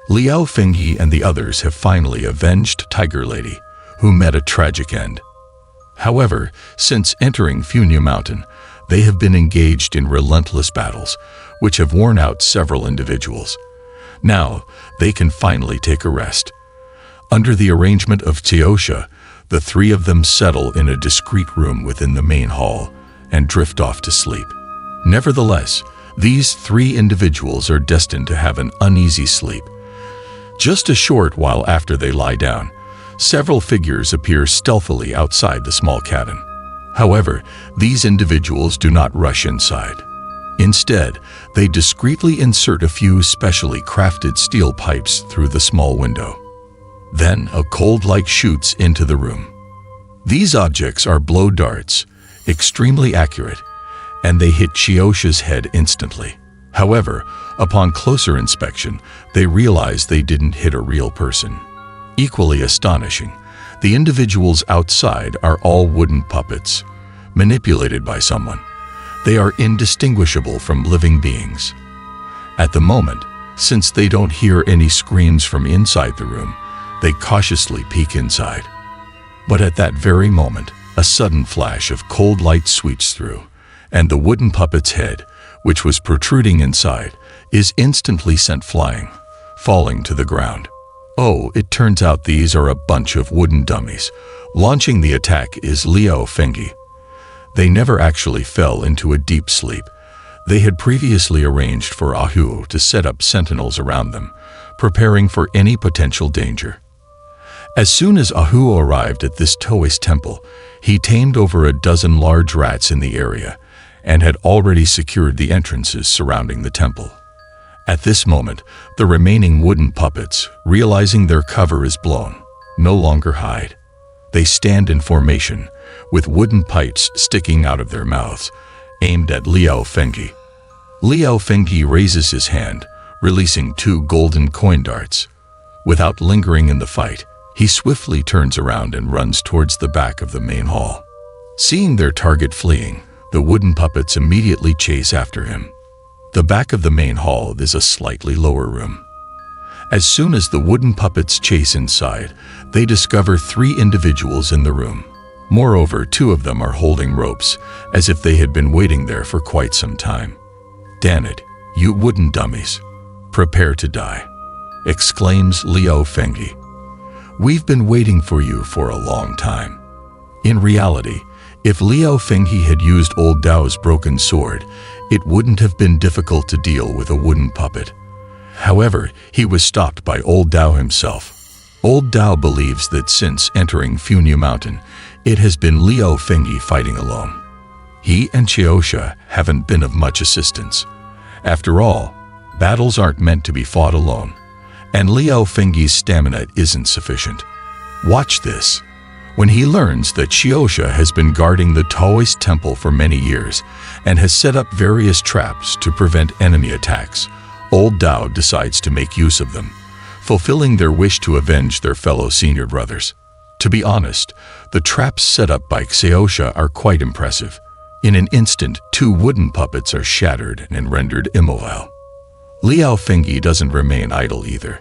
Liao Fengyi and the others have finally avenged Tiger Lady, who met a tragic end. However, since entering Funia Mountain, they have been engaged in relentless battles, which have worn out several individuals. Now, they can finally take a rest. Under the arrangement of Teosha, the 3 of them settle in a discreet room within the main hall and drift off to sleep. Nevertheless, these 3 individuals are destined to have an uneasy sleep. Just a short while after they lie down, several figures appear stealthily outside the small cabin. However, these individuals do not rush inside. Instead, they discreetly insert a few specially crafted steel pipes through the small window. Then a cold light shoots into the room. These objects are blow darts, extremely accurate, and they hit Chiosha's head instantly. However, upon closer inspection, they realize they didn't hit a real person. Equally astonishing, the individuals outside are all wooden puppets, manipulated by someone. They are indistinguishable from living beings. At the moment, since they don't hear any screams from inside the room, they cautiously peek inside. But at that very moment, a sudden flash of cold light sweeps through, and the wooden puppet's head, which was protruding inside, is instantly sent flying, falling to the ground. Oh, it turns out these are a bunch of wooden dummies. Launching the attack is Liao Fenghi. They never actually fell into a deep sleep. They had previously arranged for Ahu to set up sentinels around them, preparing for any potential danger. As soon as Ahu arrived at this Taoist temple, he tamed over a dozen large rats in the area and had already secured the entrances surrounding the temple. At this moment, the remaining wooden puppets, realizing their cover is blown, no longer hide. They stand in formation, with wooden pipes sticking out of their mouths, aimed at Liao Fenghi. Liao Fenghi raises his hand, releasing 2 golden coin darts. Without lingering in the fight, he swiftly turns around and runs towards the back of the main hall. Seeing their target fleeing, the wooden puppets immediately chase after him. The back of the main hall is a slightly lower room. As soon as the wooden puppets chase inside, they discover 3 individuals in the room. Moreover, 2 of them are holding ropes, as if they had been waiting there for quite some time. "Damn it, you wooden dummies. Prepare to die," exclaims Liao Fenghi. "We've been waiting for you for a long time." In reality, if Liao Fenghi had used Old Dao's broken sword, it wouldn't have been difficult to deal with a wooden puppet. However, he was stopped by Old Dao himself. Old Dao believes that since entering Funyu Mountain, it has been Liao Fenghi fighting alone. He and Qiusha haven't been of much assistance. After all, battles aren't meant to be fought alone, and Liao Fenghi's stamina isn't sufficient. Watch this. When he learns that Qiusha has been guarding the Taoist temple for many years and has set up various traps to prevent enemy attacks, Old Dao decides to make use of them, fulfilling their wish to avenge their fellow senior brothers. To be honest, the traps set up by Qiusha are quite impressive. In an instant, 2 wooden puppets are shattered and rendered immobile. Liao Fenghi doesn't remain idle either.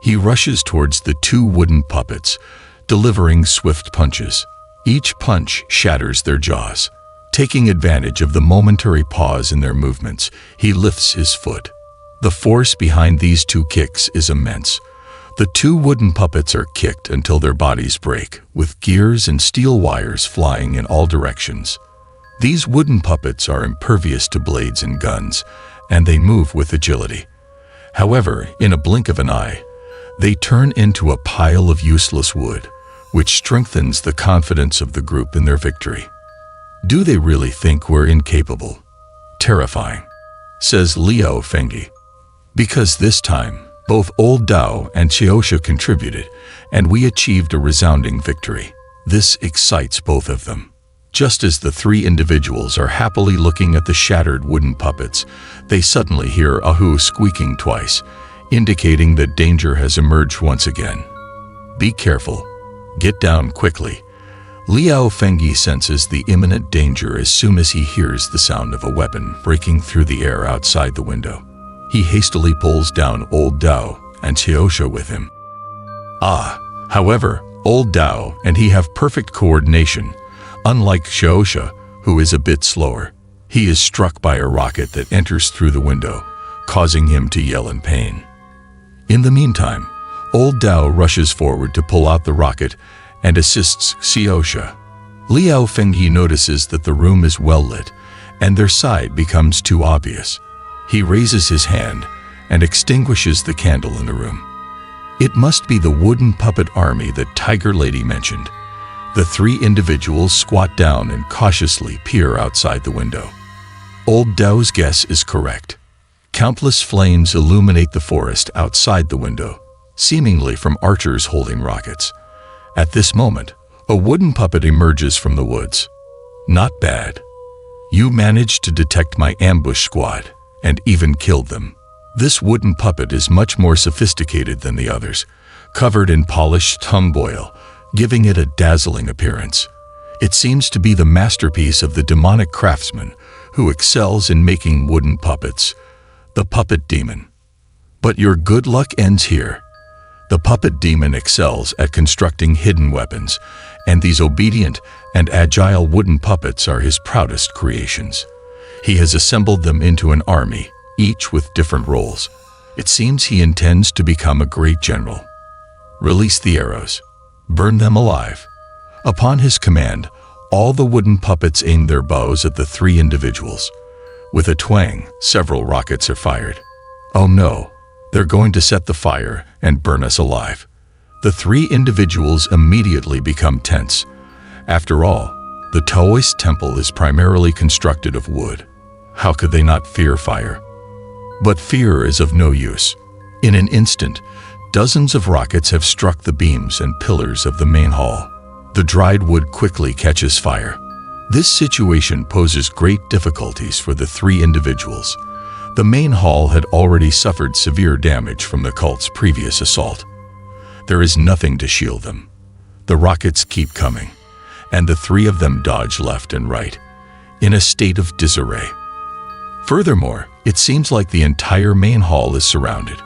He rushes towards the 2 wooden puppets, delivering swift punches. Each punch shatters their jaws. Taking advantage of the momentary pause in their movements, he lifts his foot. The force behind these 2 kicks is immense. The 2 wooden puppets are kicked until their bodies break, with gears and steel wires flying in all directions. These wooden puppets are impervious to blades and guns, and they move with agility. However, in a blink of an eye, they turn into a pile of useless wood, which strengthens the confidence of the group in their victory. "Do they really think we're incapable? Terrifying," says Liao Fenghi. Because this time, both Old Dao and Qiusha contributed, and we achieved a resounding victory. This excites both of them. Just as the 3 individuals are happily looking at the shattered wooden puppets, they suddenly hear Ahu squeaking twice, indicating that danger has emerged once again. "Be careful. Get down quickly." Liao Fenghi senses the imminent danger as soon as he hears the sound of a weapon breaking through the air outside the window. He hastily pulls down Old Dao and Qiusha with him. However, Old Dao and he have perfect coordination. Unlike Qiusha, who is a bit slower, he is struck by a rocket that enters through the window, causing him to yell in pain. In the meantime, Old Dao rushes forward to pull out the rocket and assists Qiusha. Liao Fenghi notices that the room is well lit, and their side becomes too obvious. He raises his hand and extinguishes the candle in the room. It must be the wooden puppet army that Tiger Lady mentioned. The 3 individuals squat down and cautiously peer outside the window. Old Dao's guess is correct. Countless flames illuminate the forest outside the window, seemingly from archers holding rockets. At this moment, a wooden puppet emerges from the woods. "Not bad. You managed to detect my ambush squad and even killed them." This wooden puppet is much more sophisticated than the others, covered in polished tumboil, giving it a dazzling appearance. It seems to be the masterpiece of the demonic craftsman who excels in making wooden puppets, the puppet demon. But your good luck ends here. The puppet demon excels at constructing hidden weapons, and these obedient and agile wooden puppets are his proudest creations. He has assembled them into an army, each with different roles. It seems he intends to become a great general. Release the arrows. Burn them alive. Upon his command, all the wooden puppets aim their bows at the three individuals. With a twang, several rockets are fired. Oh no, they're going to set the fire and burn us alive. The three individuals immediately become tense. After all, the Taoist temple is primarily constructed of wood. How could they not fear fire? But fear is of no use. In an instant, dozens of rockets have struck the beams and pillars of the main hall. The dried wood quickly catches fire. This situation poses great difficulties for the three individuals. The main hall had already suffered severe damage from the cult's previous assault. There is nothing to shield them. The rockets keep coming, and the three of them dodge left and right, in a state of disarray. Furthermore, it seems like the entire main hall is surrounded.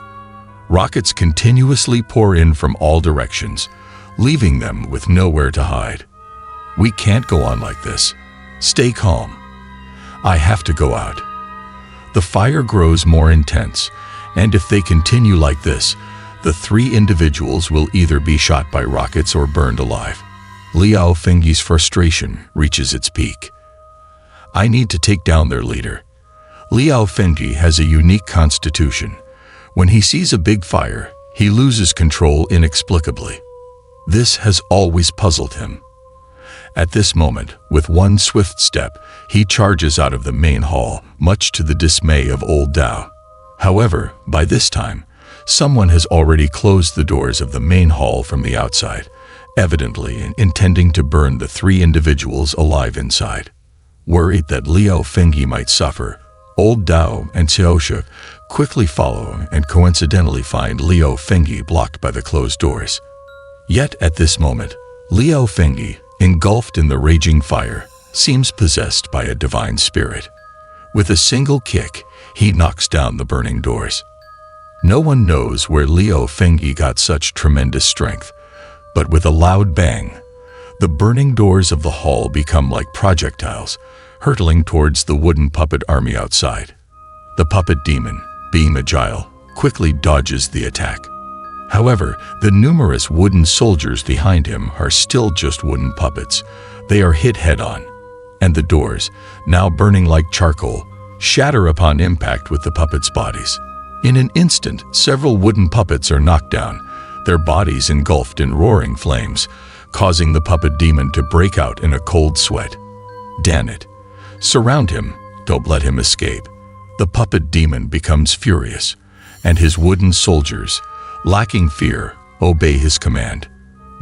Rockets continuously pour in from all directions, leaving them with nowhere to hide. We can't go on like this. Stay calm. I have to go out. The fire grows more intense, and if they continue like this, the three individuals will either be shot by rockets or burned alive. Liao Fengyi's frustration reaches its peak. I need to take down their leader. Liao Fengyi has a unique constitution. When he sees a big fire, he loses control inexplicably. This has always puzzled him. At this moment, with one swift step, he charges out of the main hall, much to the dismay of old Dao. However, by this time, someone has already closed the doors of the main hall from the outside, evidently intending to burn the three individuals alive inside. Worried that Liao Fengyi might suffer, old Dao and Xiaoshu quickly follow and coincidentally find Liao Fengyi blocked by the closed doors. Yet at this moment, Liao Fengyi, engulfed in the raging fire, seems possessed by a divine spirit. With a single kick, he knocks down the burning doors. No one knows where Liao Fengyi got such tremendous strength, but with a loud bang, the burning doors of the hall become like projectiles, hurtling towards the wooden puppet army outside. The puppet demon, being agile, quickly dodges the attack. However, the numerous wooden soldiers behind him are still just wooden puppets. They are hit head-on, and the doors, now burning like charcoal, shatter upon impact with the puppets' bodies. In an instant, several wooden puppets are knocked down, their bodies engulfed in roaring flames, causing the puppet demon to break out in a cold sweat. Damn it! Surround him, don't let him escape. The puppet demon becomes furious, and his wooden soldiers, lacking fear, obey his command.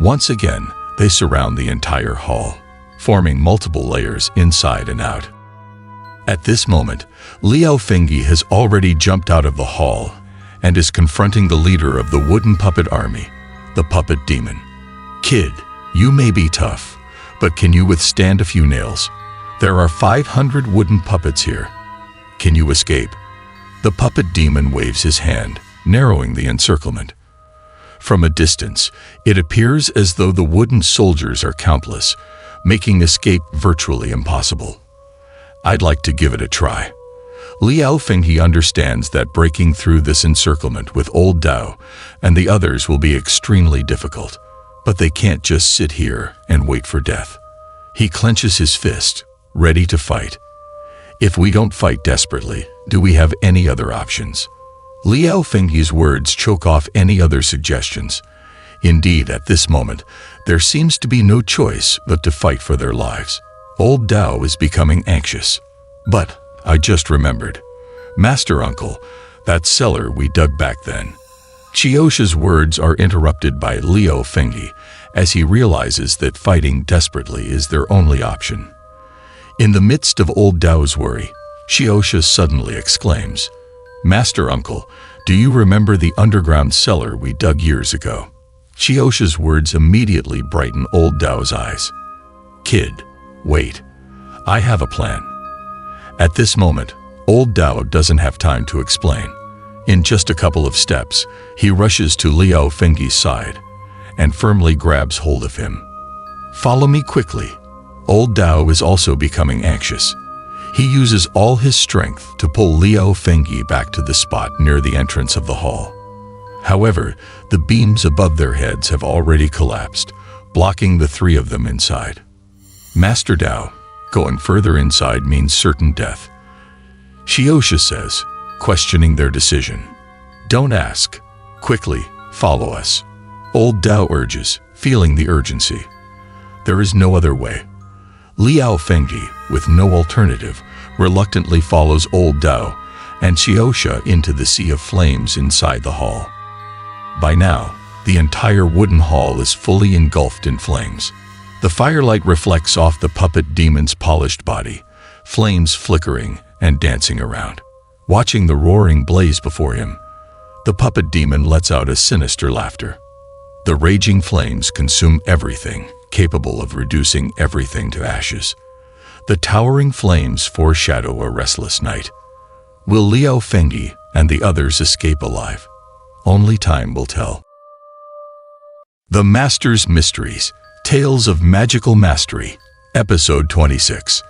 Once again, they surround the entire hall, forming multiple layers inside and out. At this moment, Liao Fengyi has already jumped out of the hall and is confronting the leader of the wooden puppet army, the puppet demon. Kid, you may be tough, but can you withstand a few nails? There are 500 wooden puppets here. Can you escape? The puppet demon waves his hand, narrowing the encirclement. From a distance, it appears as though the wooden soldiers are countless, making escape virtually impossible. I'd like to give it a try. Liao Fengyi understands that breaking through this encirclement with old Dao and the others will be extremely difficult, but they can't just sit here and wait for death. He clenches his fist, ready to fight. If we don't fight desperately, do we have any other options? Liao Fengyi's words choke off any other suggestions. Indeed, at this moment, there seems to be no choice but to fight for their lives. Old Dao is becoming anxious. But I just remembered. Master Uncle, that cellar we dug back then. Qiosha's words are interrupted by Liao Fengyi as he realizes that fighting desperately is their only option. In the midst of old Dao's worry, Qiosha suddenly exclaims, Master Uncle, do you remember the underground cellar we dug years ago? Qiosha's words immediately brighten old Dao's eyes. Kid, wait. I have a plan. At this moment, old Dao doesn't have time to explain. In just a couple of steps, he rushes to Liao Fengyi's side and firmly grabs hold of him. Follow me quickly. Old Dao is also becoming anxious. He uses all his strength to pull Liao Fengyi back to the spot near the entrance of the hall. However, the beams above their heads have already collapsed, blocking the three of them inside. Master Dao, going further inside means certain death. Xiosha says, questioning their decision. Don't ask. Quickly, follow us. Old Dao urges, feeling the urgency. There is no other way. Liao Fengyi, with no alternative, reluctantly follows Old Dao and Xiosha into the sea of flames inside the hall. By now, the entire wooden hall is fully engulfed in flames. The firelight reflects off the puppet demon's polished body, flames flickering and dancing around. Watching the roaring blaze before him, the puppet demon lets out a sinister laughter. The raging flames consume everything, capable of reducing everything to ashes. The towering flames foreshadow a restless night. Will Liao Fengyi and the others escape alive? Only time will tell. The Master's Mysteries, Tales of Magical Mastery, Episode 26.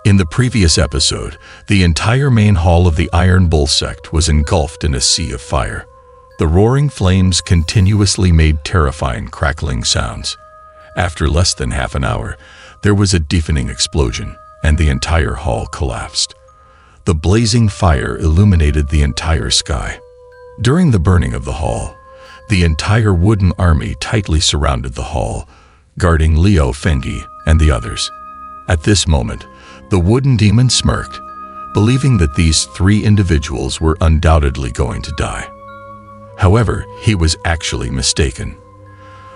In the previous episode, the entire main hall of the Iron Bull sect was engulfed in a sea of fire. The roaring flames continuously made terrifying crackling sounds. After less than half an hour, there was a deafening explosion, and the entire hall collapsed. The blazing fire illuminated the entire sky. During the burning of the hall, the entire wooden army tightly surrounded the hall, guarding Liao Fengyi and the others. At this moment, the wooden demon smirked, believing that these three individuals were undoubtedly going to die. However, he was actually mistaken.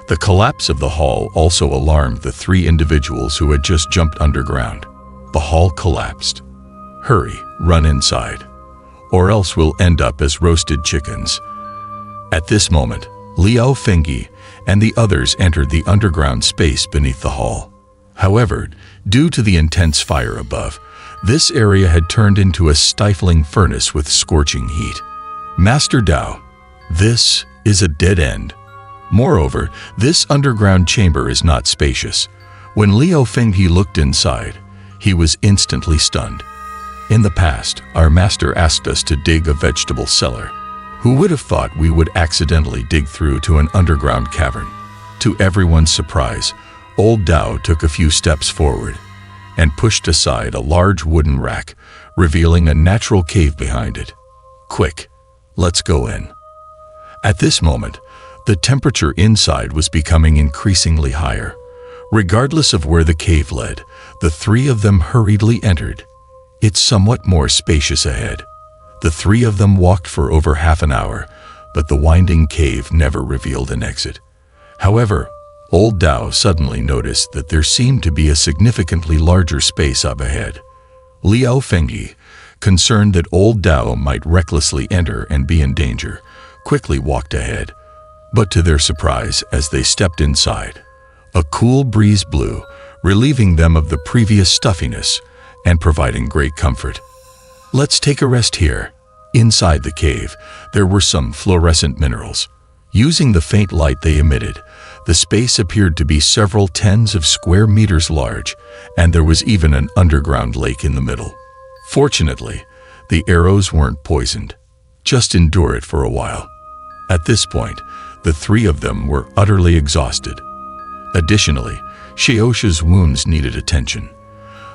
The collapse of the hall also alarmed the three individuals who had just jumped underground. The hall collapsed. Hurry, run inside, or else we'll end up as roasted chickens. At this moment, Liao Fengyi and the others entered the underground space beneath the hall. However, due to the intense fire above, this area had turned into a stifling furnace with scorching heat. Master Dao, this is a dead end. Moreover, this underground chamber is not spacious. When Liao Fengyi looked inside, he was instantly stunned. In the past, our master asked us to dig a vegetable cellar. Who would have thought we would accidentally dig through to an underground cavern? To everyone's surprise, Old Dao took a few steps forward and pushed aside a large wooden rack, revealing a natural cave behind it. Quick, let's go in. At this moment, the temperature inside was becoming increasingly higher. Regardless of where the cave led, the three of them hurriedly entered. It's somewhat more spacious ahead. The three of them walked for over half an hour, but the winding cave never revealed an exit. However, Old Dao suddenly noticed that there seemed to be a significantly larger space up ahead. Liao Fengyi, concerned that Old Dao might recklessly enter and be in danger, quickly walked ahead. But to their surprise, as they stepped inside, a cool breeze blew, relieving them of the previous stuffiness and providing great comfort. Let's take a rest here. Inside the cave, there were some fluorescent minerals. Using the faint light they emitted, the space appeared to be several tens of square meters large, and there was even an underground lake in the middle. Fortunately, the arrows weren't poisoned. Just endure it for a while. At this point, the three of them were utterly exhausted. Additionally, Xiosha's wounds needed attention.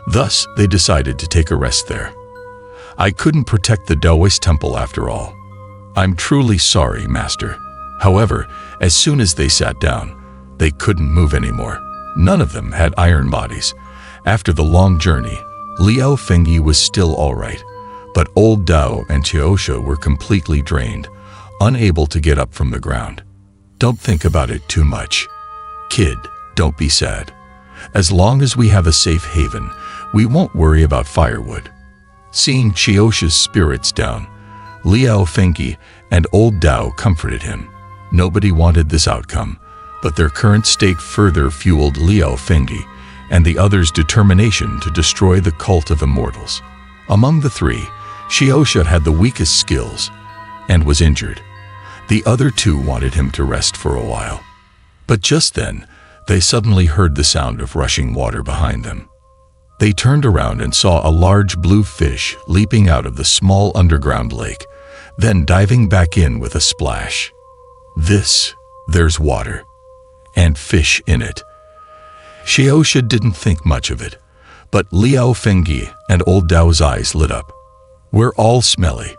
Thus, they decided to take a rest there. I couldn't protect the Daoist temple after all. I'm truly sorry, Master. However, as soon as they sat down, they couldn't move anymore. None of them had iron bodies. After the long journey, Liao Fengyi was still all right, but Old Dao and Xiosha were completely drained, unable to get up from the ground. Don't think about it too much. Kid, don't be sad. As long as we have a safe haven, we won't worry about firewood. Seeing Xiosha's spirits down, Liao Fengyi and Old Dao comforted him. Nobody wanted this outcome, but their current state further fueled Liao Fengyi and the others' determination to destroy the cult of immortals. Among the three, Xiosha had the weakest skills and was injured. The other two wanted him to rest for a while. But just then, they suddenly heard the sound of rushing water behind them. They turned around and saw a large blue fish leaping out of the small underground lake, then diving back in with a splash. There's water, and fish in it. Xiaosha didn't think much of it, but Liao Fengyi and old Dao's eyes lit up. We're all smelly.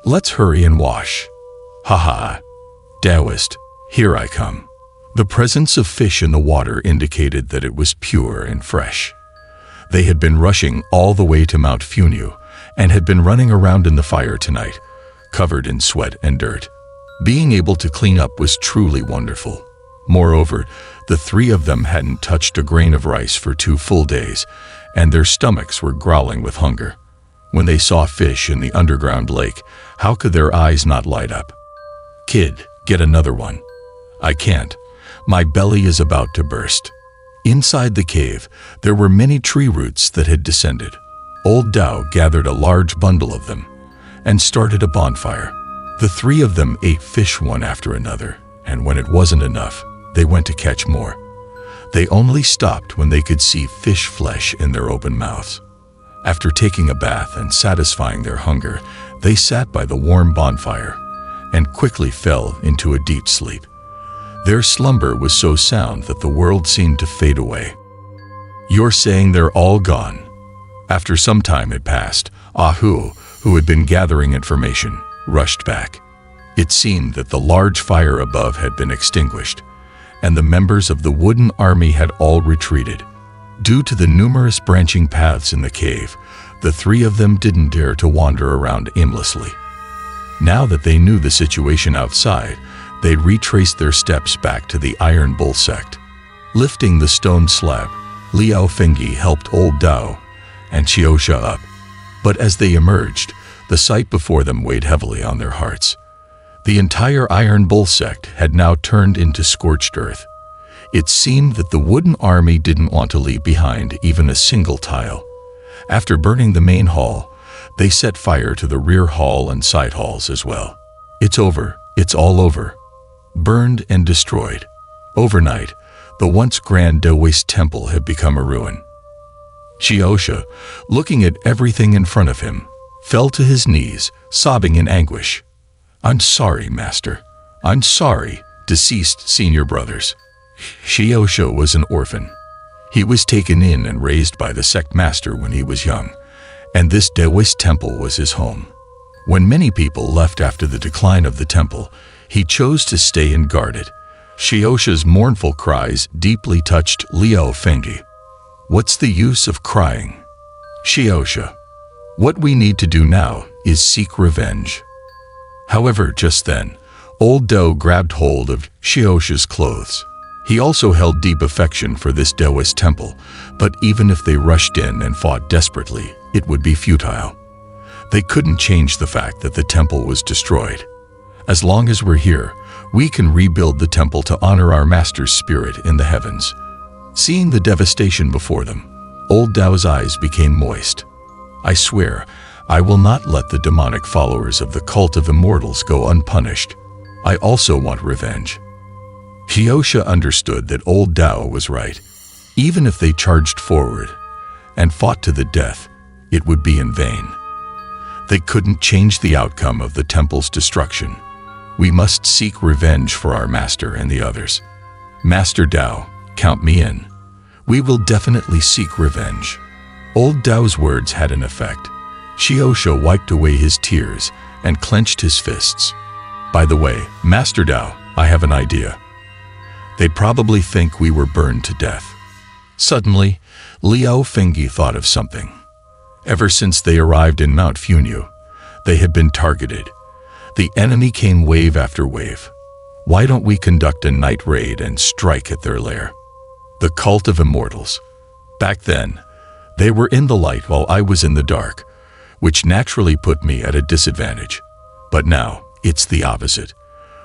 Let's hurry and wash. Ha. Taoist, here I come. The presence of fish in the water indicated that it was pure and fresh. They had been rushing all the way to Mount Funiu and had been running around in the fire tonight, covered in sweat and dirt. Being able to clean up was truly wonderful. Moreover, the three of them hadn't touched a grain of rice for 2 full days, and their stomachs were growling with hunger. When they saw fish in the underground lake, how could their eyes not light up? Kid, get another one. I can't. My belly is about to burst. Inside the cave, there were many tree roots that had descended. Old Dao gathered a large bundle of them and started a bonfire. The three of them ate fish one after another, and when it wasn't enough, they went to catch more. They only stopped when they could see fish flesh in their open mouths. After taking a bath and satisfying their hunger, they sat by the warm bonfire and quickly fell into a deep sleep. Their slumber was so sound that the world seemed to fade away. You're saying they're all gone? After some time had passed, Ahu, who had been gathering information, rushed back. It seemed that the large fire above had been extinguished, and the members of the wooden army had all retreated. Due to the numerous branching paths in the cave, the three of them didn't dare to wander around aimlessly. Now that they knew the situation outside, they retraced their steps back to the Iron Bull sect. Lifting the stone slab, Liao Fengyi helped old Dao and Xiaosha up. But as they emerged, the sight before them weighed heavily on their hearts. The entire Iron Bull sect had now turned into scorched earth. It seemed that the wooden army didn't want to leave behind even a single tile. After burning the main hall, they set fire to the rear hall and side halls as well. It's over. It's all over. Burned and destroyed. Overnight, the once grand Taoist temple had become a ruin. Xiaosha, looking at everything in front of him, fell to his knees, sobbing in anguish. I'm sorry, Master. I'm sorry, deceased senior brothers. Xiaosha was an orphan. He was taken in and raised by the sect master when he was young, and this Taoist temple was his home. When many people left after the decline of the temple, he chose to stay and guard it. Xiaosha's mournful cries deeply touched Liao Fengyi. What's the use of crying? Xiaosha, what we need to do now is seek revenge. However, just then, old Dao grabbed hold of Xiaosha's clothes. He also held deep affection for this Taoist temple, but even if they rushed in and fought desperately, it would be futile. They couldn't change the fact that the temple was destroyed. As long as we're here, we can rebuild the temple to honor our master's spirit in the heavens. Seeing the devastation before them, old Dao's eyes became moist. I swear, I will not let the demonic followers of the cult of immortals go unpunished. I also want revenge. Xiaosha understood that old Dao was right. Even if they charged forward and fought to the death, it would be in vain. They couldn't change the outcome of the temple's destruction. We must seek revenge for our master and the others. Master Dao, count me in. We will definitely seek revenge. Old Dao's words had an effect. Xiaosha wiped away his tears and clenched his fists. By the way, Master Dao, I have an idea. They'd probably think we were burned to death. Suddenly, Liao Fengyi thought of something. Ever since they arrived in Mount Funiu, they had been targeted. The enemy came wave after wave. Why don't we conduct a night raid and strike at their lair? The cult of immortals. Back then, they were in the light while I was in the dark, which naturally put me at a disadvantage. But now, it's the opposite.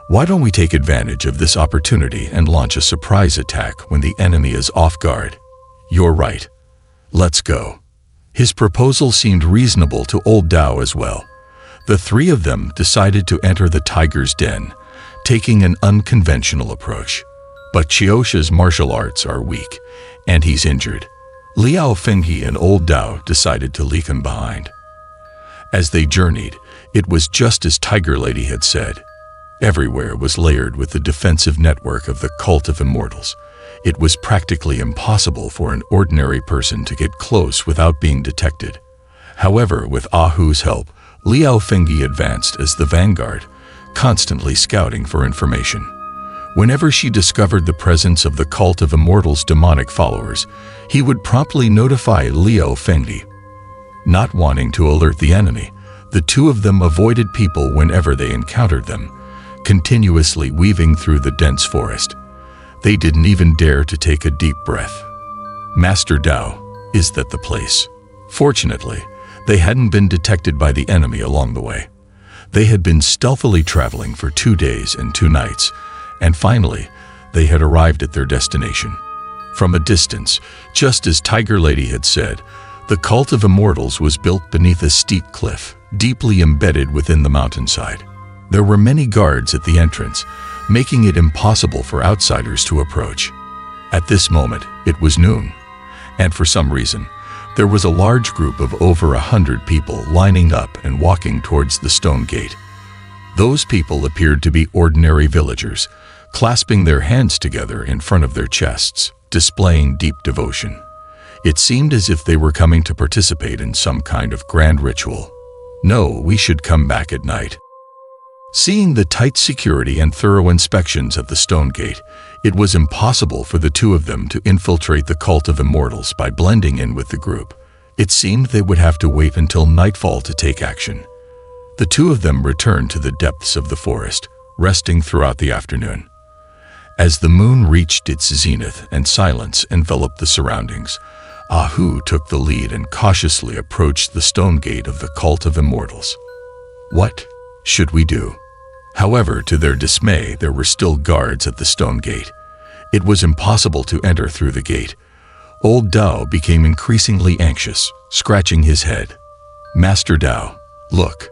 Why don't we take advantage of this opportunity and launch a surprise attack when the enemy is off guard? You're right. Let's go. His proposal seemed reasonable to old Dao as well. The three of them decided to enter the tiger's den, taking an unconventional approach. But Xiaosha's martial arts are weak, and he's injured. Liao Fenghe and Old Dao decided to leave him behind. As they journeyed, it was just as Tiger Lady had said. Everywhere was layered with the defensive network of the cult of immortals. It was practically impossible for an ordinary person to get close without being detected. However, with Ahu's help, Liao Fenghe advanced as the vanguard, constantly scouting for information. Whenever she discovered the presence of the cult of immortals' demonic followers, he would promptly notify Liao Fenghe. Not wanting to alert the enemy, the two of them avoided people whenever they encountered them, continuously weaving through the dense forest. They didn't even dare to take a deep breath. Master Dao, is that the place? Fortunately, they hadn't been detected by the enemy along the way. They had been stealthily traveling for 2 days and 2 nights, and finally, they had arrived at their destination. From a distance, just as Tiger Lady had said, the cult of immortals was built beneath a steep cliff, deeply embedded within the mountainside. There were many guards at the entrance, making it impossible for outsiders to approach. At this moment, it was noon, and for some reason, there was a large group of over 100 people lining up and walking towards the stone gate. Those people appeared to be ordinary villagers, clasping their hands together in front of their chests, displaying deep devotion. It seemed as if they were coming to participate in some kind of grand ritual. No, we should come back at night. Seeing the tight security and thorough inspections of the stone gate, it was impossible for the two of them to infiltrate the cult of immortals by blending in with the group. It seemed they would have to wait until nightfall to take action. The two of them returned to the depths of the forest, resting throughout the afternoon. As the moon reached its zenith and silence enveloped the surroundings, Ahu took the lead and cautiously approached the stone gate of the cult of immortals. What should we do? However, to their dismay, there were still guards at the stone gate. It was impossible to enter through the gate. Old Dao became increasingly anxious, scratching his head. Master Dao, look.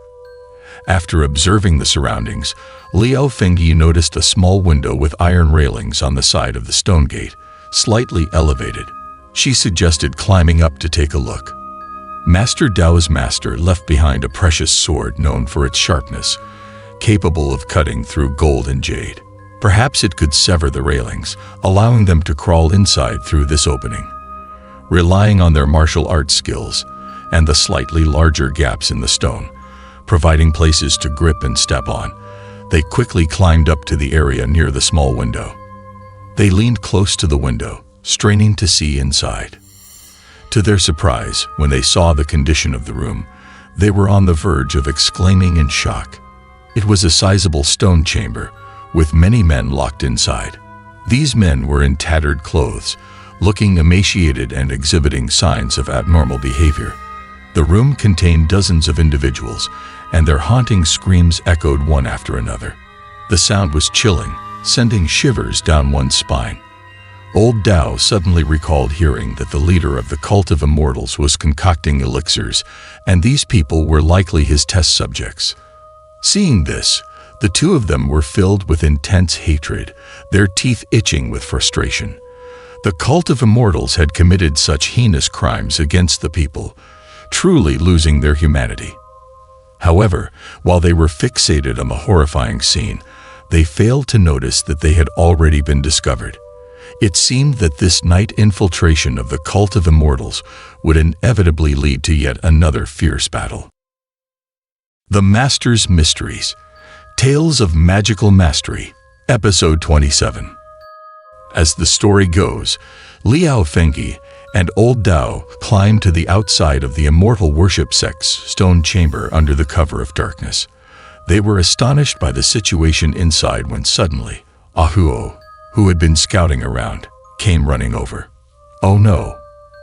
After observing the surroundings, Liao Fenghe noticed a small window with iron railings on the side of the stone gate, slightly elevated. She suggested climbing up to take a look. Master Dao's master left behind a precious sword known for its sharpness, capable of cutting through gold and jade. Perhaps it could sever the railings, allowing them to crawl inside through this opening. Relying on their martial arts skills and the slightly larger gaps in the stone, providing places to grip and step on, they quickly climbed up to the area near the small window. They leaned close to the window, straining to see inside. To their surprise, when they saw the condition of the room, they were on the verge of exclaiming in shock. It was a sizable stone chamber, with many men locked inside. These men were in tattered clothes, looking emaciated and exhibiting signs of abnormal behavior. The room contained dozens of individuals, and their haunting screams echoed one after another. The sound was chilling, sending shivers down one's spine. Old Dao suddenly recalled hearing that the leader of the cult of immortals was concocting elixirs, and these people were likely his test subjects. Seeing this, the two of them were filled with intense hatred, their teeth itching with frustration. The cult of immortals had committed such heinous crimes against the people, truly losing their humanity. However, while they were fixated on the horrifying scene, they failed to notice that they had already been discovered. It seemed that this night infiltration of the cult of immortals would inevitably lead to yet another fierce battle. The Master's Mysteries, Tales of Magical Mastery, Episode 27. As the story goes, Liao Fenghe and Old Dao climbed to the outside of the immortal worship sect's stone chamber under the cover of darkness. They were astonished by the situation inside when suddenly, Ahuo, who had been scouting around, came running over. "Oh no,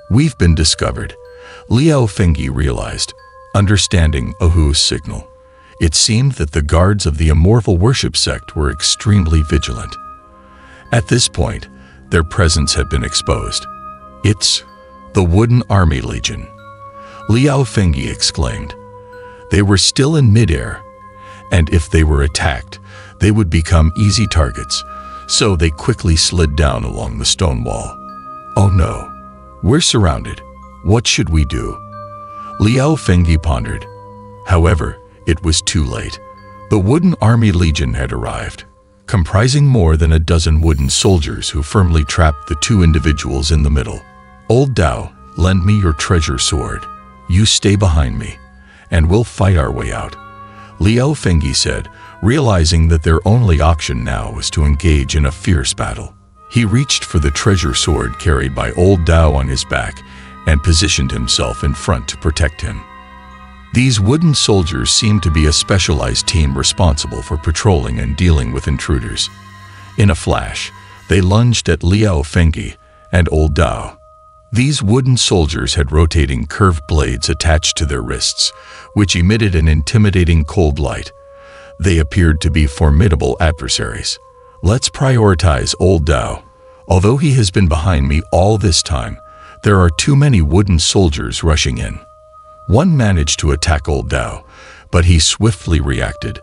we've been discovered," Liao Fenghe realized, understanding Ahu's signal. It seemed that the guards of the immortal worship sect were extremely vigilant. At this point, their presence had been exposed. "It's the Wooden Army Legion," Liao Fenghe exclaimed. They were still in midair, and if they were attacked, they would become easy targets, so they quickly slid down along the stone wall. "Oh no, "We're surrounded. What should we do?" Liao Fengyi pondered. However, it was too late. The wooden army legion had arrived, comprising more than a dozen wooden soldiers who firmly trapped the two individuals in the middle. "Old Dao, lend me your treasure sword. You stay behind me, and we'll fight our way out," Liao Fengyi said, realizing that their only option now was to engage in a fierce battle. He reached for the treasure sword carried by Old Dao on his back and positioned himself in front to protect him. These wooden soldiers seemed to be a specialized team responsible for patrolling and dealing with intruders. In a flash, they lunged at Liao Fengyi and Old Dao. These wooden soldiers had rotating curved blades attached to their wrists, which emitted an intimidating cold light. They appeared to be formidable adversaries. "Let's prioritize Old Dao. Although he has been behind me all this time, there are too many wooden soldiers rushing in." One managed to attack Old Dao, but he swiftly reacted,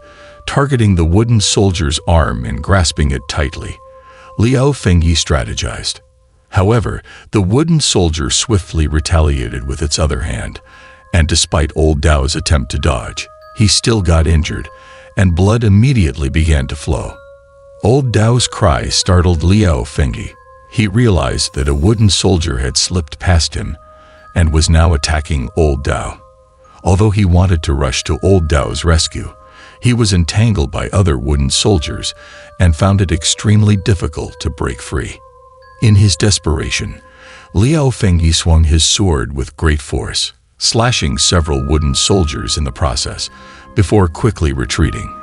targeting the wooden soldier's arm and grasping it tightly. Liao Fengyi strategized. However, the wooden soldier swiftly retaliated with its other hand, and despite Old Dao's attempt to dodge, he still got injured, and blood immediately began to flow. Old Dao's cry startled Liao Fengyi. He realized that a wooden soldier had slipped past him and was now attacking Old Dao. Although he wanted to rush to Old Dao's rescue, he was entangled by other wooden soldiers and found it extremely difficult to break free. In his desperation, Liao Fengyi swung his sword with great force, slashing several wooden soldiers in the process, before quickly retreating.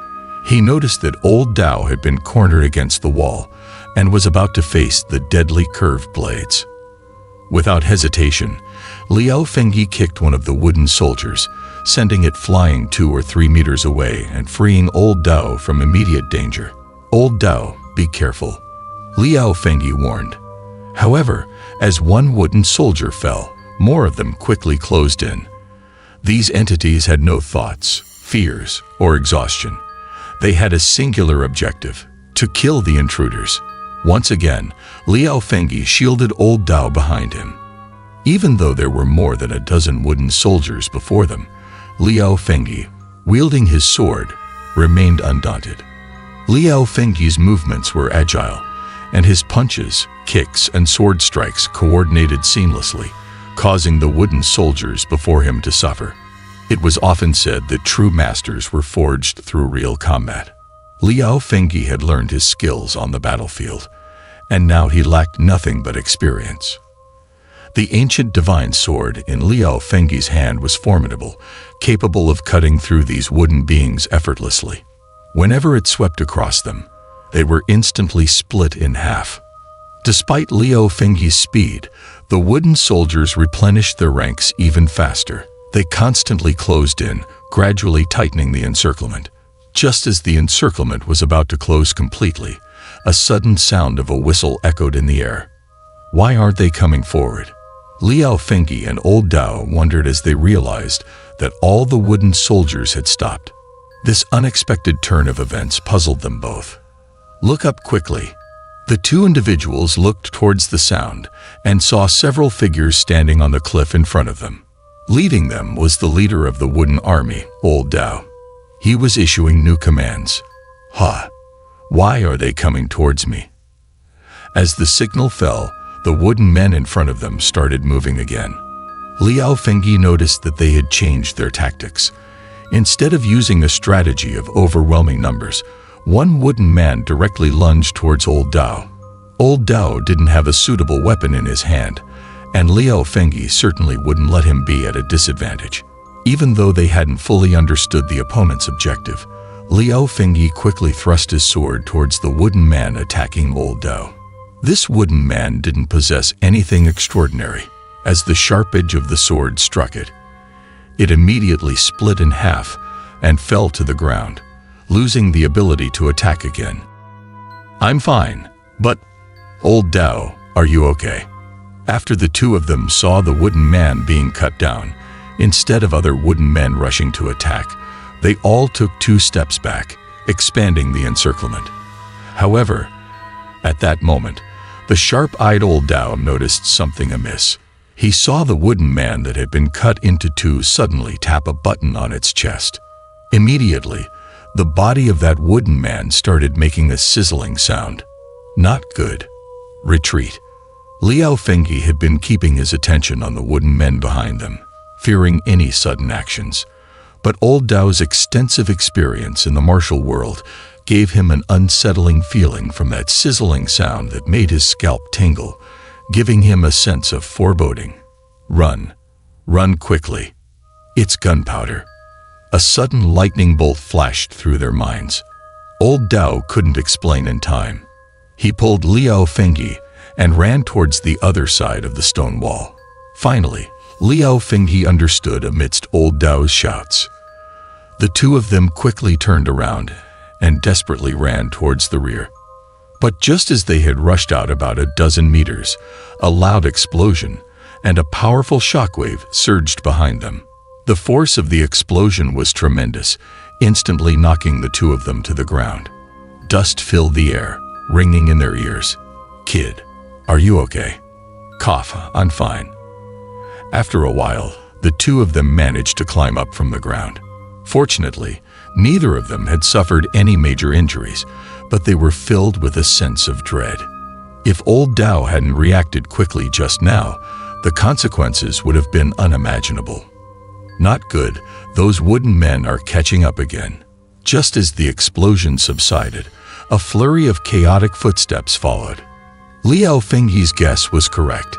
He noticed that Old Dao had been cornered against the wall and was about to face the deadly curved blades. Without hesitation, Liao Fengyi kicked one of the wooden soldiers, sending it flying 2 or 3 meters away and freeing Old Dao from immediate danger. "Old Dao, be careful," Liao Fengyi warned. However, as one wooden soldier fell, more of them quickly closed in. These entities had no thoughts, fears, or exhaustion. They had a singular objective: to kill the intruders. Once again, Liao Fengyi shielded Old Dao behind him. Even though there were more than a dozen wooden soldiers before them, Liao Fengyi, wielding his sword, remained undaunted. Liao Fengyi's movements were agile, and his punches, kicks, and sword strikes coordinated seamlessly, causing the wooden soldiers before him to suffer. It was often said that true masters were forged through real combat. Liao Fengyi had learned his skills on the battlefield, and now he lacked nothing but experience. The ancient divine sword in Liao Fengyi's hand was formidable, capable of cutting through these wooden beings effortlessly. Whenever it swept across them, they were instantly split in half. Despite Liao Fengyi's speed, the wooden soldiers replenished their ranks even faster. They constantly closed in, gradually tightening the encirclement. Just as the encirclement was about to close completely, a sudden sound of a whistle echoed in the air. Why aren't they coming forward? Liao Fengyi and Old Dao wondered as they realized that all the wooden soldiers had stopped. This unexpected turn of events puzzled them both. "Look up quickly." The two individuals looked towards the sound and saw several figures standing on the cliff in front of them. Leading them was the leader of the wooden army, Old Dao. He was issuing new commands. "Ha! Why are they coming towards me?" As the signal fell, the wooden men in front of them started moving again. Liao Fengyi noticed that they had changed their tactics. Instead of using a strategy of overwhelming numbers, one wooden man directly lunged towards Old Dao. Old Dao didn't have a suitable weapon in his hand, and Liao Fengyi certainly wouldn't let him be at a disadvantage. Even though they hadn't fully understood the opponent's objective, Liao Fengyi quickly thrust his sword towards the wooden man attacking Old Dao. This wooden man didn't possess anything extraordinary. As the sharp edge of the sword struck it, it immediately split in half and fell to the ground, losing the ability to attack again. "I'm fine, but Old Dao, are you okay?" After the two of them saw the wooden man being cut down, instead of other wooden men rushing to attack, they all took 2 steps back, expanding the encirclement. However, at that moment, the sharp-eyed Old Dao noticed something amiss. He saw the wooden man that had been cut into two suddenly tap a button on its chest. Immediately, the body of that wooden man started making a sizzling sound. Not good. Retreat. Liao Fengyi had been keeping his attention on the wooden men behind them, fearing any sudden actions. But old Dao's extensive experience in the martial world gave him an unsettling feeling from that sizzling sound that made his scalp tingle, giving him a sense of foreboding. Run. Run quickly. It's gunpowder. A sudden lightning bolt flashed through their minds. Old Dao couldn't explain in time. He pulled Liao Fengyi and ran towards the other side of the stone wall. Finally, Liao Fengyi understood amidst old Dao's shouts. The two of them quickly turned around and desperately ran towards the rear. But just as they had rushed out about a dozen meters, a loud explosion and a powerful shockwave surged behind them. The force of the explosion was tremendous, instantly knocking the two of them to the ground. Dust filled the air, ringing in their ears. "Kid, are you okay?" "Cough, I'm fine." After a while, the two of them managed to climb up from the ground. Fortunately, neither of them had suffered any major injuries, but they were filled with a sense of dread. If old Dao hadn't reacted quickly just now, the consequences would have been unimaginable. Not good, those wooden men are catching up again. Just as the explosion subsided, a flurry of chaotic footsteps followed. Liao Fengyi's guess was correct.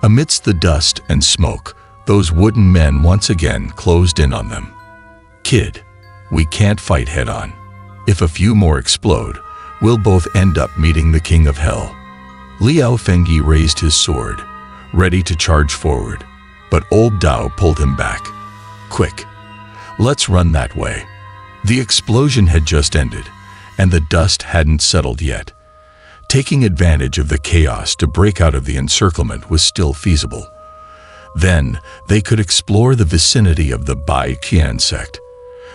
Amidst the dust and smoke, those wooden men once again closed in on them. "Kid, we can't fight head-on. If a few more explode, we'll both end up meeting the king of hell." Liao Fengyi raised his sword, ready to charge forward, but old Dao pulled him back. "Quick, let's run that way." The explosion had just ended, and the dust hadn't settled yet. Taking advantage of the chaos to break out of the encirclement was still feasible. Then, they could explore the vicinity of the Bai Qian sect.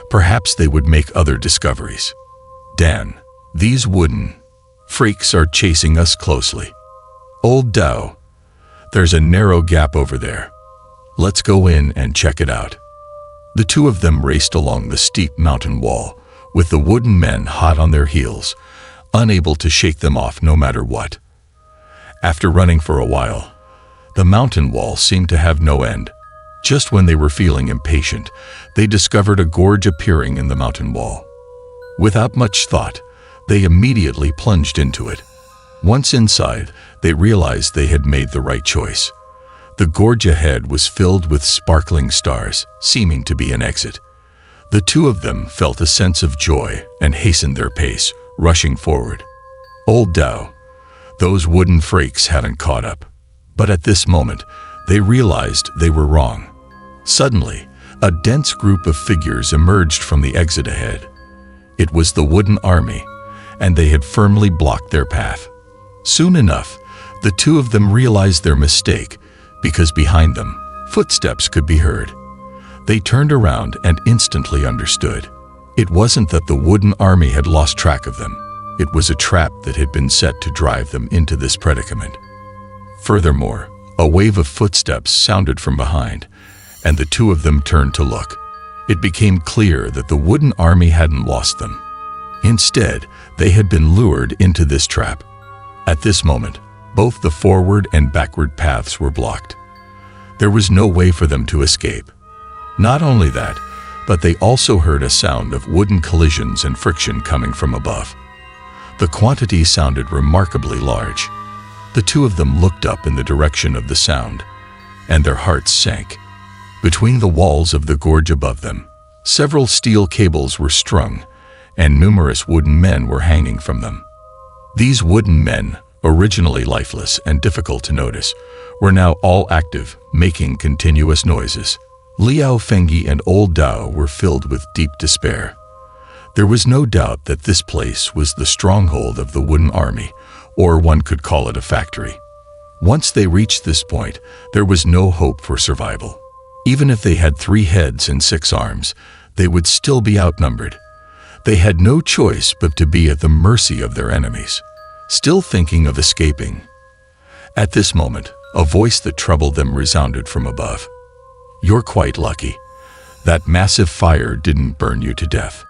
Perhaps they would make other discoveries. "Dan, these wooden freaks are chasing us closely." "Old Dao, there's a narrow gap over there. Let's go in and check it out." The two of them raced along the steep mountain wall, with the wooden men hot on their heels, unable to shake them off no matter what. After running for a while, the mountain wall seemed to have no end. Just when they were feeling impatient, they discovered a gorge appearing in the mountain wall. Without much thought, they immediately plunged into it. Once inside, they realized they had made the right choice. The gorge ahead was filled with sparkling stars, seeming to be an exit. The two of them felt a sense of joy and hastened their pace, rushing forward. Old Dao, those wooden freaks hadn't caught up. But at this moment, they realized they were wrong. Suddenly, a dense group of figures emerged from the exit ahead. It was the wooden army, and they had firmly blocked their path. Soon enough, the two of them realized their mistake, because behind them, footsteps could be heard. They turned around and instantly understood. It wasn't that the wooden army had lost track of them. It was a trap that had been set to drive them into this predicament. Furthermore, a wave of footsteps sounded from behind, and the two of them turned to look. It became clear that the wooden army hadn't lost them. Instead, they had been lured into this trap. At this moment, both the forward and backward paths were blocked. There was no way for them to escape. Not only that, but they also heard a sound of wooden collisions and friction coming from above. The quantity sounded remarkably large. The two of them looked up in the direction of the sound, and their hearts sank. Between the walls of the gorge above them, several steel cables were strung, and numerous wooden men were hanging from them. These wooden men, originally lifeless and difficult to notice, were now all active, making continuous noises. Liao Fengyi and old Dao were filled with deep despair. There was no doubt that this place was the stronghold of the wooden army, or one could call it a factory. Once they reached this point, there was no hope for survival. Even if they had 3 heads and 6 arms, they would still be outnumbered. They had no choice but to be at the mercy of their enemies. Still thinking of escaping. At this moment, A voice that troubled them resounded from above. "You're quite lucky. That massive fire didn't burn you to death."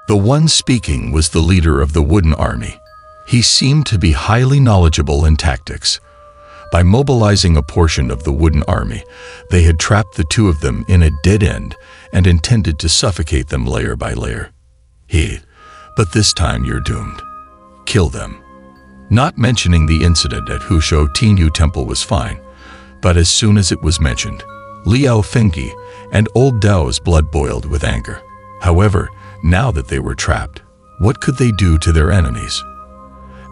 The one speaking was the leader of the wooden army. He seemed to be highly knowledgeable in tactics. By mobilizing a portion of the wooden army, they had trapped the two of them in a dead end and intended to suffocate them layer by layer. But this time you're doomed. Kill them. Not mentioning the incident at Husho Tinyu Temple was fine, but as soon as it was mentioned, Liao Fengyi and old Dao's blood boiled with anger. However, now that they were trapped, what could they do to their enemies?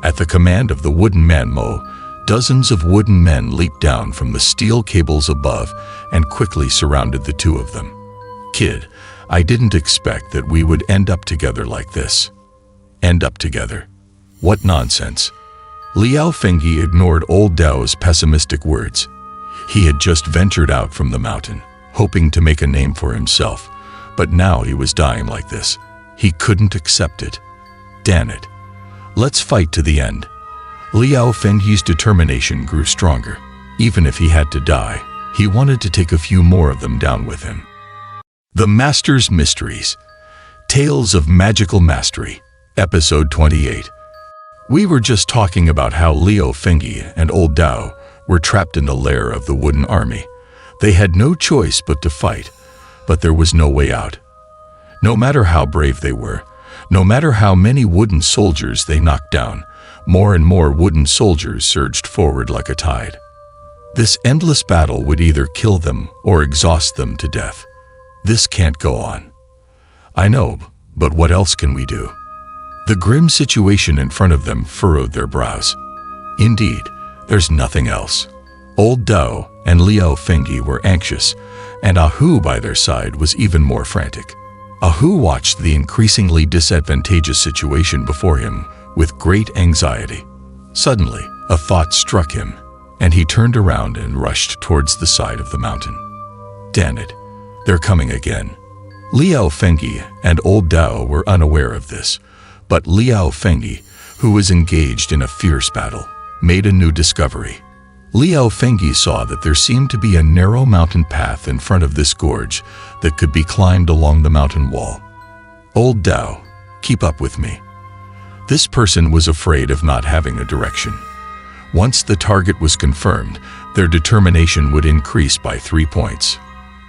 At the command of the wooden man Mo, dozens of wooden men leaped down from the steel cables above and quickly surrounded the two of them. "Kid, I didn't expect that we would end up together like this." End up together? What nonsense. Liao Fengyi ignored old Dao's pessimistic words. He had just ventured out from the mountain, hoping to make a name for himself, but now he was dying like this. He couldn't accept it. Damn it. Let's fight to the end. Liao Fengyi's determination grew stronger. Even if he had to die, he wanted to take a few more of them down with him. The Master's Mysteries. Tales of Magical Mastery. Episode 28. We were just talking about how Liao Fengyi and old Dao were trapped in the lair of the wooden army. They had no choice but to fight, but there was no way out. No matter how brave they were, no matter how many wooden soldiers they knocked down, more and more wooden soldiers surged forward like a tide. This endless battle would either kill them or exhaust them to death. This can't go on. I know, but what else can we do? The grim situation in front of them furrowed their brows. Indeed, there's nothing else. Old Dao and Liao Fengyi were anxious, and Ahu by their side was even more frantic. Ahu watched the increasingly disadvantageous situation before him with great anxiety. Suddenly, a thought struck him, and he turned around and rushed towards the side of the mountain. Damn it, they're coming again. Liao Fengyi and old Dao were unaware of this, but Liao Fengyi, who was engaged in a fierce battle, made a new discovery. Liao Fengyi saw that there seemed to be a narrow mountain path in front of this gorge that could be climbed along the mountain wall. Old Dao, keep up with me. This person was afraid of not having a direction. Once the target was confirmed, their determination would increase by 3 points.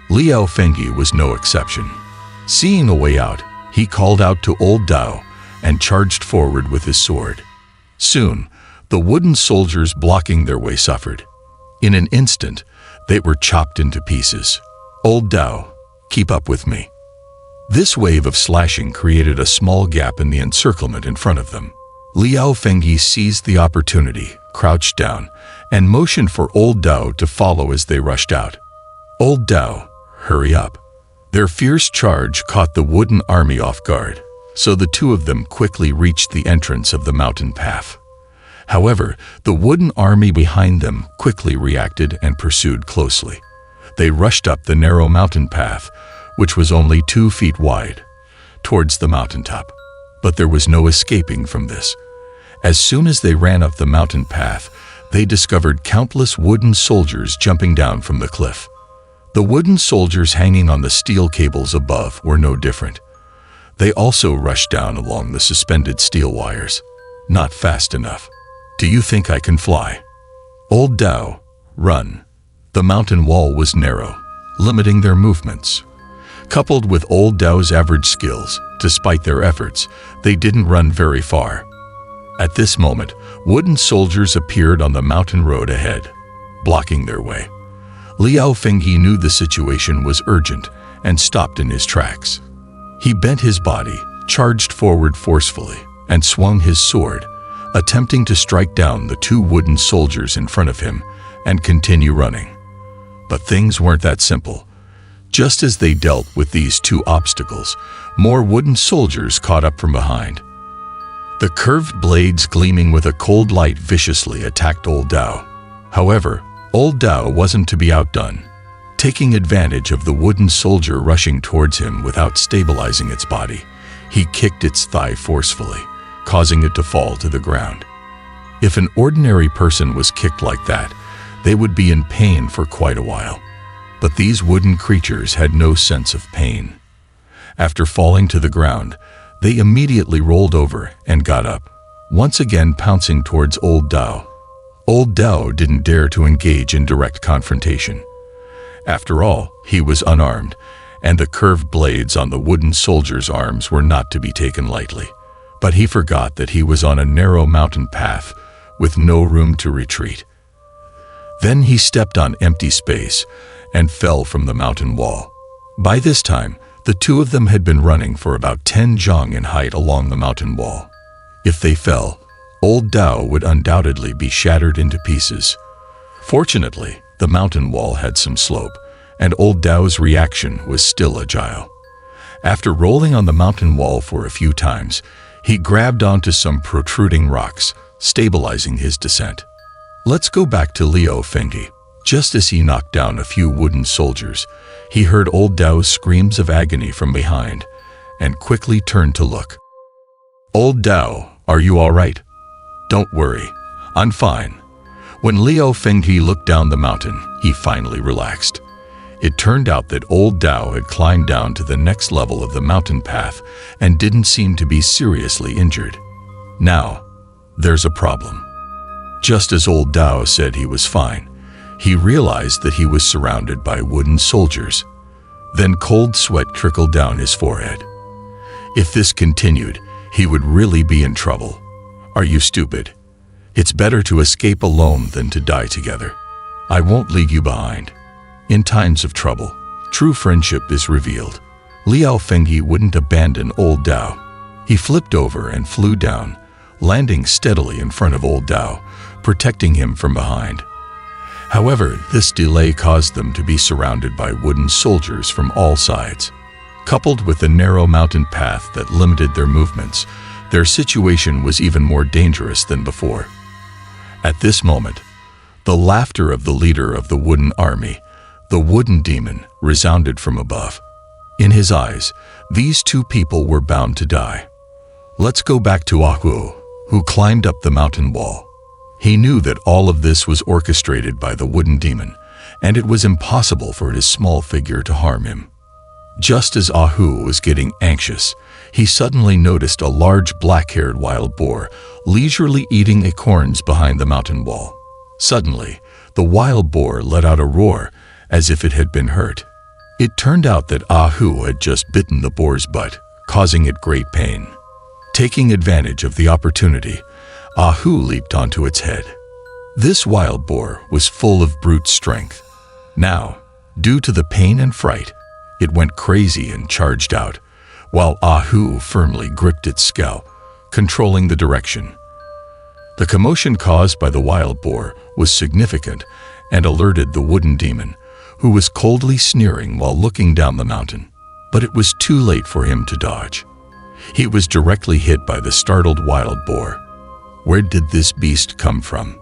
Liao Fengyi was no exception. Seeing a way out, he called out to old Dao and charged forward with his sword. Soon, the wooden soldiers blocking their way suffered. In an instant, they were chopped into pieces. Old Dao, keep up with me. This wave of slashing created a small gap in the encirclement in front of them. Liao Fengyi seized the opportunity, crouched down, and motioned for old Dao to follow as they rushed out. Old Dao, hurry up. Their fierce charge caught the wooden army off guard, so the two of them quickly reached the entrance of the mountain path. However, the wooden army behind them quickly reacted and pursued closely. They rushed up the narrow mountain path, which was only 2 feet wide, towards the mountaintop. But there was no escaping from this. As soon as they ran up the mountain path, they discovered countless wooden soldiers jumping down from the cliff. The wooden soldiers hanging on the steel cables above were no different. They also rushed down along the suspended steel wires. Not fast enough. Do you think I can fly? Old Dao, run. The mountain wall was narrow, limiting their movements. Coupled with old Dao's average skills, despite their efforts, they didn't run very far. At this moment, wooden soldiers appeared on the mountain road ahead, blocking their way. Liao Fengyi knew the situation was urgent and stopped in his tracks. He bent his body, charged forward forcefully, and swung his sword, attempting to strike down the 2 wooden soldiers in front of him and continue running. But things weren't that simple. Just as they dealt with these 2 obstacles, more wooden soldiers caught up from behind. The curved blades gleaming with a cold light viciously attacked old Dao. However, old Dao wasn't to be outdone. Taking advantage of the wooden soldier rushing towards him without stabilizing its body, he kicked its thigh forcefully, causing it to fall to the ground. If an ordinary person was kicked like that, they would be in pain for quite a while. But these wooden creatures had no sense of pain. After falling to the ground, they immediately rolled over and got up, once again pouncing towards Old Dao. Old Dao didn't dare to engage in direct confrontation. After all, he was unarmed, and the curved blades on the wooden soldier's arms were not to be taken lightly. But he forgot that he was on a narrow mountain path with no room to retreat. Then he stepped on empty space and fell from the mountain wall. By this time, the two of them had been running for about 10 zhang in height along the mountain wall. If they fell, Old Dao would undoubtedly be shattered into pieces. Fortunately, the mountain wall had some slope, and Old Dao's reaction was still agile. After rolling on the mountain wall for a few times, he grabbed onto some protruding rocks, stabilizing his descent. Let's go back to Liu Fengyi. Just as he knocked down a few wooden soldiers, he heard Old Dao's screams of agony from behind, and quickly turned to look. "Old Dao, are you all right?" "Don't worry, I'm fine." When Liu Fengyi looked down the mountain, he finally relaxed. It turned out that Old Dao had climbed down to the next level of the mountain path and didn't seem to be seriously injured. Now, there's a problem. Just as Old Dao said he was fine, he realized that he was surrounded by wooden soldiers. Then cold sweat trickled down his forehead. If this continued, he would really be in trouble. "Are you stupid? It's better to escape alone than to die together. I won't leave you behind." In times of trouble, true friendship is revealed. Liu Fengyi wouldn't abandon Old Dao. He flipped over and flew down, landing steadily in front of Old Dao, protecting him from behind. However, this delay caused them to be surrounded by wooden soldiers from all sides. Coupled with the narrow mountain path that limited their movements, their situation was even more dangerous than before. At this moment, the laughter of the leader of the wooden army, the wooden demon, resounded from above. In his eyes, these two people were bound to die. Let's go back to Ahu, who climbed up the mountain wall. He knew that all of this was orchestrated by the wooden demon, and it was impossible for his small figure to harm him. Just as Ahu was getting anxious, he suddenly noticed a large black-haired wild boar leisurely eating acorns behind the mountain wall. Suddenly, the wild boar let out a roar as if it had been hurt. It turned out that Ahu had just bitten the boar's butt, causing it great pain. Taking advantage of the opportunity, Ahu leaped onto its head. This wild boar was full of brute strength. Now, due to the pain and fright, it went crazy and charged out, while Ahu firmly gripped its scalp, controlling the direction. The commotion caused by the wild boar was significant and alerted the wooden demon, who was coldly sneering while looking down the mountain. But it was too late for him to dodge. He was directly hit by the startled wild boar. Where did this beast come from?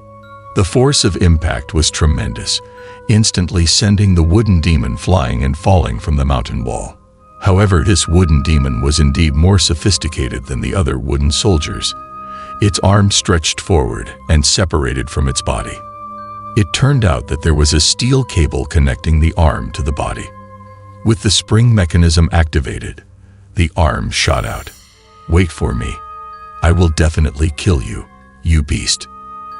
The force of impact was tremendous, instantly sending the wooden demon flying and falling from the mountain wall. However, this wooden demon was indeed more sophisticated than the other wooden soldiers. Its arm stretched forward and separated from its body. It turned out that there was a steel cable connecting the arm to the body. With the spring mechanism activated, the arm shot out. "Wait for me. I will definitely kill you, you beast."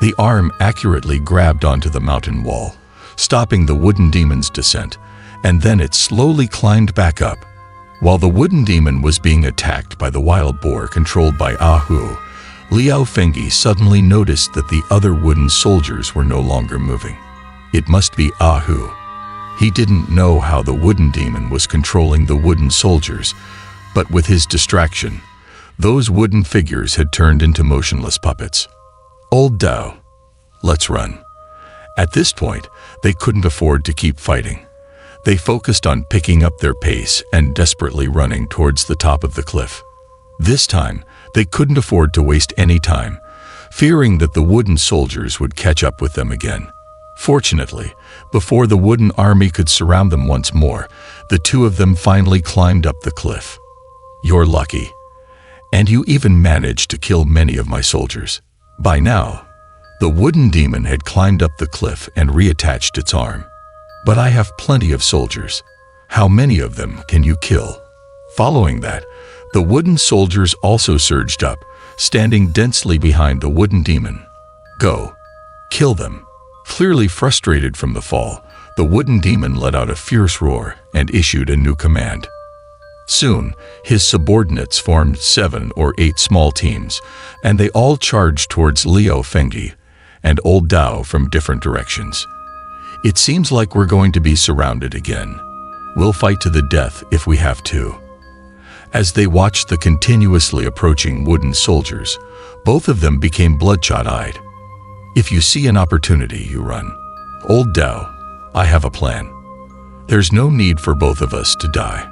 The arm accurately grabbed onto the mountain wall, stopping the wooden demon's descent, and then it slowly climbed back up. While the wooden demon was being attacked by the wild boar controlled by Ahu, Liu Fengyi suddenly noticed that the other wooden soldiers were no longer moving. It must be Ahu. He didn't know how the wooden demon was controlling the wooden soldiers, but with his distraction, those wooden figures had turned into motionless puppets. "Old Dao, let's run." At this point, they couldn't afford to keep fighting. They focused on picking up their pace and desperately running towards the top of the cliff. This time, they couldn't afford to waste any time, fearing that the wooden soldiers would catch up with them again. Fortunately, before the wooden army could surround them once more, the two of them finally climbed up the cliff. "You're lucky. And you even managed to kill many of my soldiers. By now, The wooden demon had climbed up the cliff and reattached its arm. "But I have plenty of soldiers. How many of them can you kill?" Following that, the wooden soldiers also surged up, standing densely behind the wooden demon. "Go. Kill them." Clearly frustrated from the fall, the wooden demon let out a fierce roar and issued a new command. Soon, his subordinates formed 7 or 8 small teams, and they all charged towards Liao Fengyi and Old Dao from different directions. "It seems like we're going to be surrounded again. We'll fight to the death if we have to." As they watched the continuously approaching wooden soldiers, both of them became bloodshot-eyed. "If you see an opportunity, you run. Old Dao, I have a plan. There's no need for both of us to die."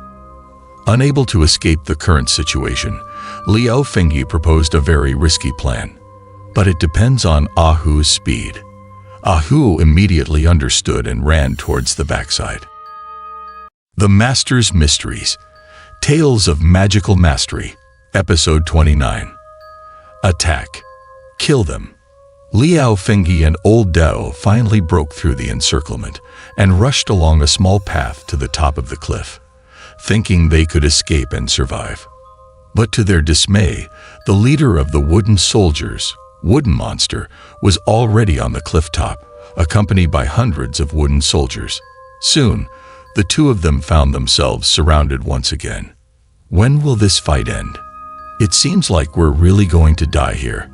Unable to escape the current situation, Liao Fengyi proposed a very risky plan. "But it depends on Ahu's speed." Ahu immediately understood and ran towards the backside. The Master's Mysteries. Tales of Magical Mastery. Episode 29. Attack. Kill them. Liao Fengyi and Old Dao finally broke through the encirclement and rushed along a small path to the top of the cliff, thinking they could escape and survive. But to their dismay, the leader of the wooden soldiers, Wooden Monster, was already on the cliff top, accompanied by hundreds of wooden soldiers. Soon, the two of them found themselves surrounded once again. When will this fight end? It seems like we're really going to die here.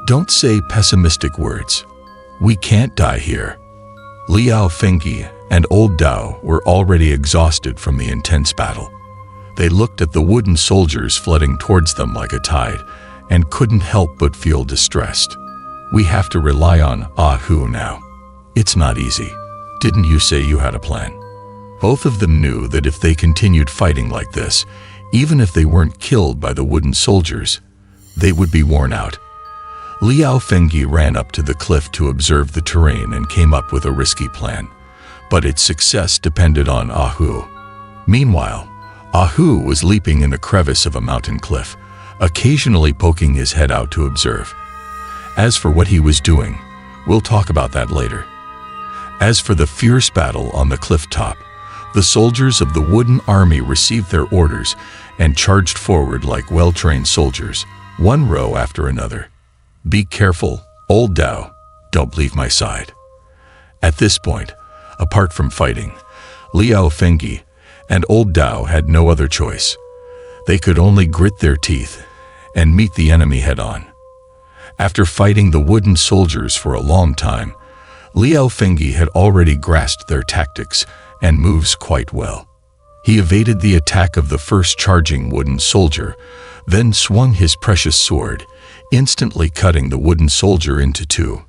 Don't say pessimistic words. We can't die here. Liao Fengyi and Old Dao were already exhausted from the intense battle. They looked at the wooden soldiers flooding towards them like a tide and couldn't help but feel distressed. "We have to rely on Ahu now. It's not easy. Didn't you say you had a plan?" Both of them knew that if they continued fighting like this, even if they weren't killed by the wooden soldiers, they would be worn out. Liao Fengyi ran up to the cliff to observe the terrain and came up with a risky plan, but its success depended on Ahu. Meanwhile, Ahu was leaping in the crevice of a mountain cliff, occasionally poking his head out to observe. As for what he was doing, we'll talk about that later. As for the fierce battle on the cliff top, the soldiers of the wooden army received their orders and charged forward like well-trained soldiers, one row after another. "Be careful, Old Dao. Don't leave my side." At this point, apart from fighting, Liao Fengyi and Old Dao had no other choice. They could only grit their teeth and meet the enemy head-on. After fighting the wooden soldiers for a long time, Liao Fengyi had already grasped their tactics and moves quite well. He evaded the attack of the first charging wooden soldier, then swung his precious sword, instantly cutting the wooden soldier into 2.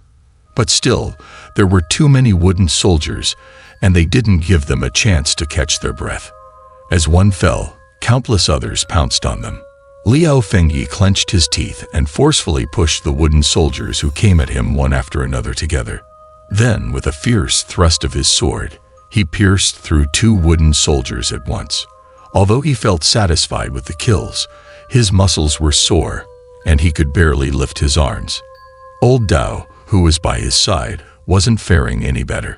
But still, there were too many wooden soldiers, and they didn't give them a chance to catch their breath. As one fell, countless others pounced on them. Liao Fengyi clenched his teeth and forcefully pushed the wooden soldiers who came at him one after another together. Then, with a fierce thrust of his sword, he pierced through 2 wooden soldiers at once. Although he felt satisfied with the kills, his muscles were sore, and he could barely lift his arms. Old Dao, who was by his side, wasn't faring any better.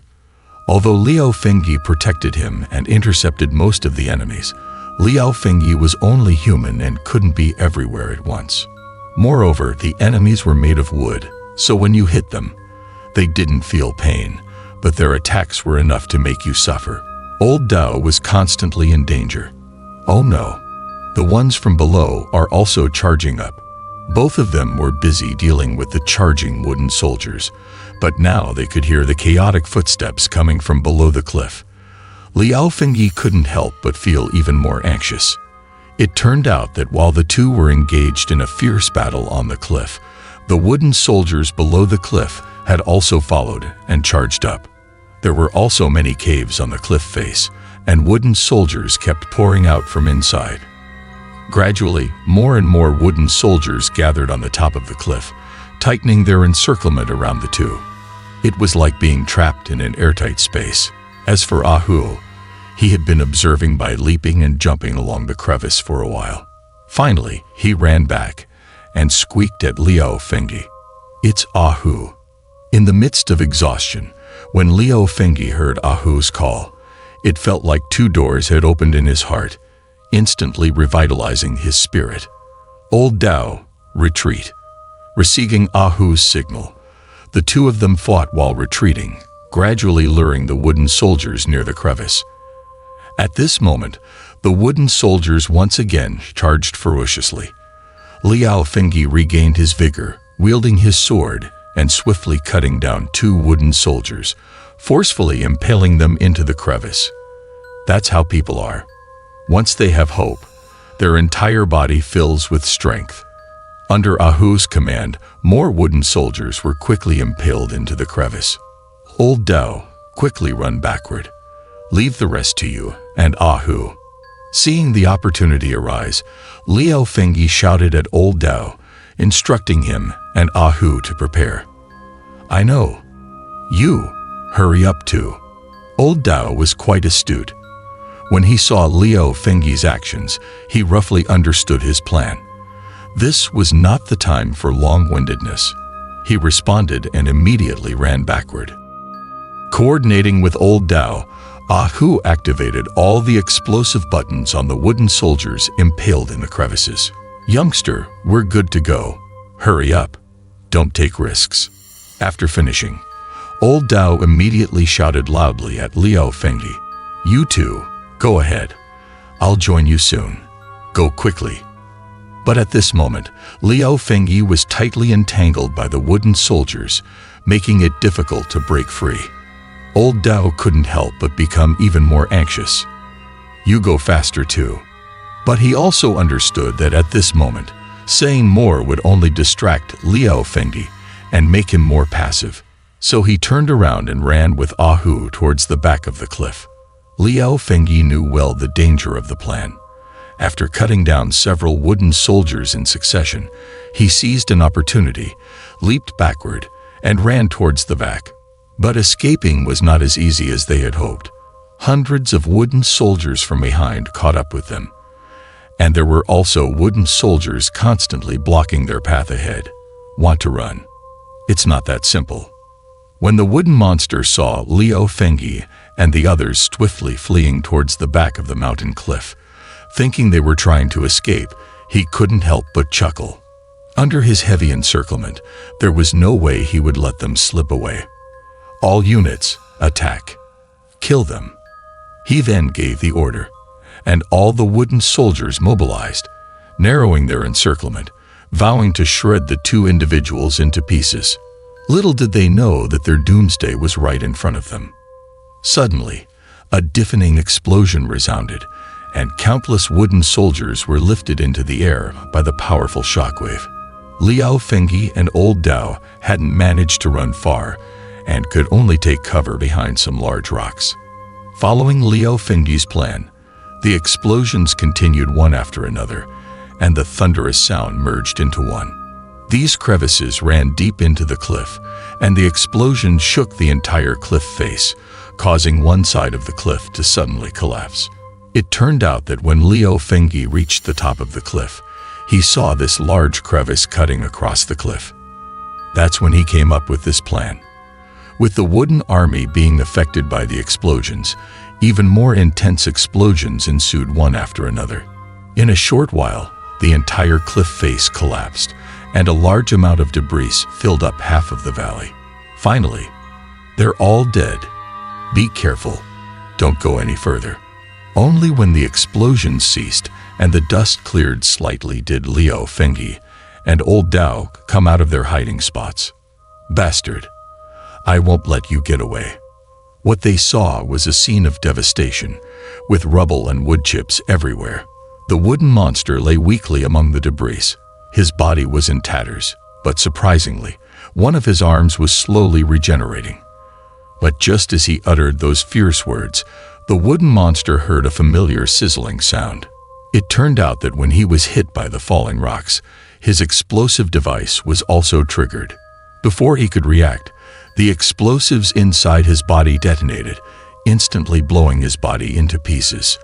Although Liao Fengyi protected him and intercepted most of the enemies, Liao Fengyi was only human and couldn't be everywhere at once. Moreover, the enemies were made of wood, so when you hit them, they didn't feel pain, but their attacks were enough to make you suffer. Old Dao was constantly in danger. Oh no, the ones from below are also charging up. Both of them were busy dealing with the charging wooden soldiers, but now they could hear the chaotic footsteps coming from below the cliff. Liao Fengyi couldn't help but feel even more anxious. It turned out that while the two were engaged in a fierce battle on the cliff, the wooden soldiers below the cliff had also followed and charged up. There were also many caves on the cliff face, and wooden soldiers kept pouring out from inside. Gradually, more and more wooden soldiers gathered on the top of the cliff, tightening their encirclement around the two. It was like being trapped in an airtight space. As for Ahu, he had been observing by leaping and jumping along the crevice for a while. Finally, he ran back and squeaked at Liao Fengyi. "It's Ahu. In the midst of exhaustion, when Liu Fengyi heard Ahu's call, it felt like two doors had opened in his heart, instantly revitalizing his spirit. Old Dao, retreat. Receiving Ahu's signal, the two of them fought while retreating, gradually luring the wooden soldiers near the crevice. At this moment, the wooden soldiers once again charged ferociously. Liu Fengyi regained his vigor, wielding his sword and swiftly cutting down two wooden soldiers, forcefully impaling them into the crevice. That's how people are. Once they have hope, their entire body fills with strength. Under Ahu's command, more wooden soldiers were quickly impaled into the crevice. Old Dao, quickly run backward. Leave the rest to you and Ahu. Seeing the opportunity arise, Liu Fengyi shouted at Old Dao, instructing him and Ahu to prepare. I know. You, hurry up too. Old Dao was quite astute. When he saw Liu Fengyi's actions, he roughly understood his plan. This was not the time for long-windedness. He responded and immediately ran backward. Coordinating with Old Dao, Ahu activated all the explosive buttons on the wooden soldiers impaled in the crevices. Youngster, we're good to go. Hurry up. Don't take risks. After finishing, Old Dao immediately shouted loudly at Liu Fengyi. You two, go ahead. I'll join you soon. Go quickly. But at this moment, Liu Fengyi was tightly entangled by the wooden soldiers, making it difficult to break free. Old Dao couldn't help but become even more anxious. You go faster too. But he also understood that at this moment, saying more would only distract Liu Fengyi and make him more passive. So he turned around and ran with Ahu towards the back of the cliff. Liu Fengyi knew well the danger of the plan. After cutting down several wooden soldiers in succession, he seized an opportunity, leaped backward, and ran towards the back. But escaping was not as easy as they had hoped. Hundreds of wooden soldiers from behind caught up with them. And there were also wooden soldiers constantly blocking their path ahead. Want to run? It's not that simple. When the wooden monster saw Liu Fengyi and the others swiftly fleeing towards the back of the mountain cliff, thinking they were trying to escape, he couldn't help but chuckle. Under his heavy encirclement, there was no way he would let them slip away. All units, attack. Kill them. He then gave the order, and all the wooden soldiers mobilized, narrowing their encirclement, vowing to shred the two individuals into pieces. Little did they know that their doomsday was right in front of them. Suddenly, a deafening explosion resounded, and countless wooden soldiers were lifted into the air by the powerful shockwave. Liu Fengyi and Old Dao hadn't managed to run far and could only take cover behind some large rocks. Following Liu Fengyi's plan, the explosions continued one after another, and the thunderous sound merged into one. These crevices ran deep into the cliff, and the explosion shook the entire cliff face, causing one side of the cliff to suddenly collapse. It turned out that when Liu Fengyi reached the top of the cliff, he saw this large crevice cutting across the cliff. That's when he came up with this plan. With the wooden army being affected by the explosions, even more intense explosions ensued one after another. In a short while, the entire cliff face collapsed, and a large amount of debris filled up half of the valley. Finally, they're all dead. Be careful. Don't go any further. Only when the explosions ceased and the dust cleared slightly did Liu Fengyi and Old Dao come out of their hiding spots. Bastard! I won't let you get away. What they saw was a scene of devastation, with rubble and wood chips everywhere. The wooden monster lay weakly among the debris. His body was in tatters, but surprisingly, one of his arms was slowly regenerating. But just as he uttered those fierce words, the wooden monster heard a familiar sizzling sound. It turned out that when he was hit by the falling rocks, his explosive device was also triggered. Before he could react, the explosives inside his body detonated, instantly blowing his body into pieces.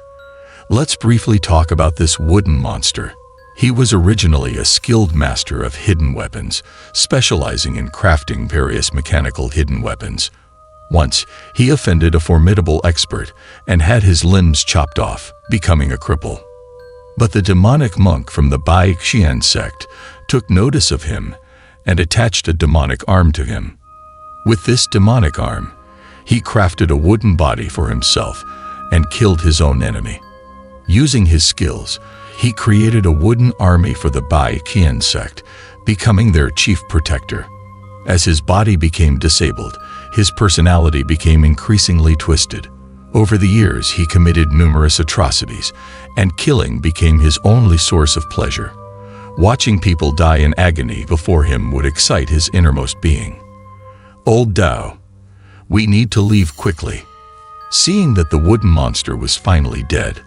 Let's briefly talk about this wooden monster. He was originally a skilled master of hidden weapons, specializing in crafting various mechanical hidden weapons. Once, he offended a formidable expert and had his limbs chopped off, becoming a cripple. But the demonic monk from the Bai Qian sect took notice of him and attached a demonic arm to him. With this demonic arm, he crafted a wooden body for himself and killed his own enemy. Using his skills, he created a wooden army for the Bai Qian sect, becoming their chief protector. As his body became disabled, his personality became increasingly twisted. Over the years, he committed numerous atrocities, and killing became his only source of pleasure. Watching people die in agony before him would excite his innermost being. Old Dao, we need to leave quickly. Seeing that the wooden monster was finally dead,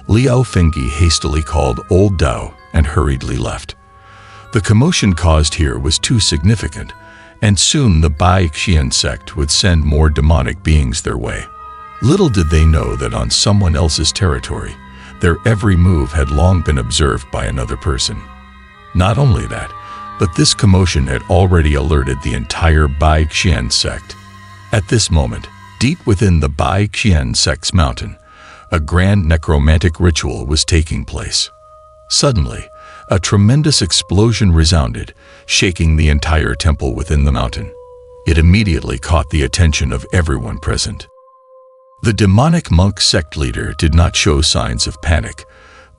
Liao Fengyi hastily called Old Dao and hurriedly left. The commotion caused here was too significant, and soon the Bai Qian sect would send more demonic beings their way. Little did they know that on someone else's territory, their every move had long been observed by another person. Not only that, but this commotion had already alerted the entire Bai Qian sect. At this moment, deep within the Bai Qian sect's mountain, a grand necromantic ritual was taking place. Suddenly, a tremendous explosion resounded, shaking the entire temple within the mountain. It immediately caught the attention of everyone present. The demonic monk sect leader did not show signs of panic,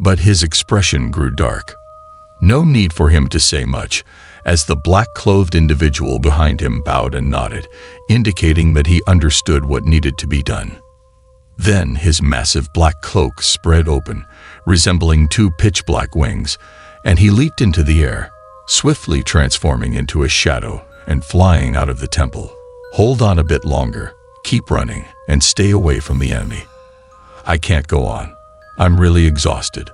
but his expression grew dark. No need for him to say much, as the black-clothed individual behind him bowed and nodded, indicating that he understood what needed to be done. Then his massive black cloak spread open, resembling two pitch-black wings, and he leaped into the air, swiftly transforming into a shadow and flying out of the temple. Hold on a bit longer, keep running, and stay away from the enemy. I can't go on. I'm really exhausted.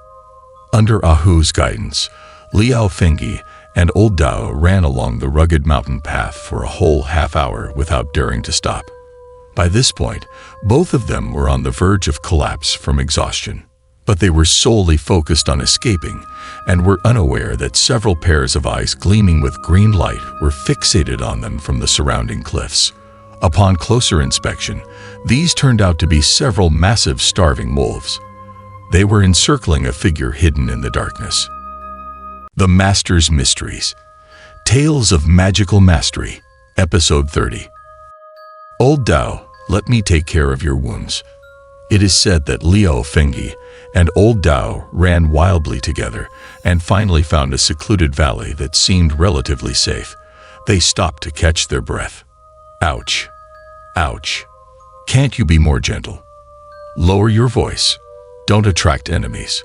Under Ahu's guidance, Liao Fengyi and Old Dao ran along the rugged mountain path for a whole half-hour without daring to stop. By this point, both of them were on the verge of collapse from exhaustion, but they were solely focused on escaping and were unaware that several pairs of eyes gleaming with green light were fixated on them from the surrounding cliffs. Upon closer inspection, these turned out to be several massive starving wolves. They were encircling a figure hidden in the darkness. The Master's Mysteries. Tales of Magical Mastery, Episode 30. Old Dao, let me take care of your wounds. It is said that Liao Fengyi and Old Dao ran wildly together and finally found a secluded valley that seemed relatively safe. They stopped to catch their breath. Ouch. Ouch. Can't you be more gentle? Lower your voice. Don't attract enemies.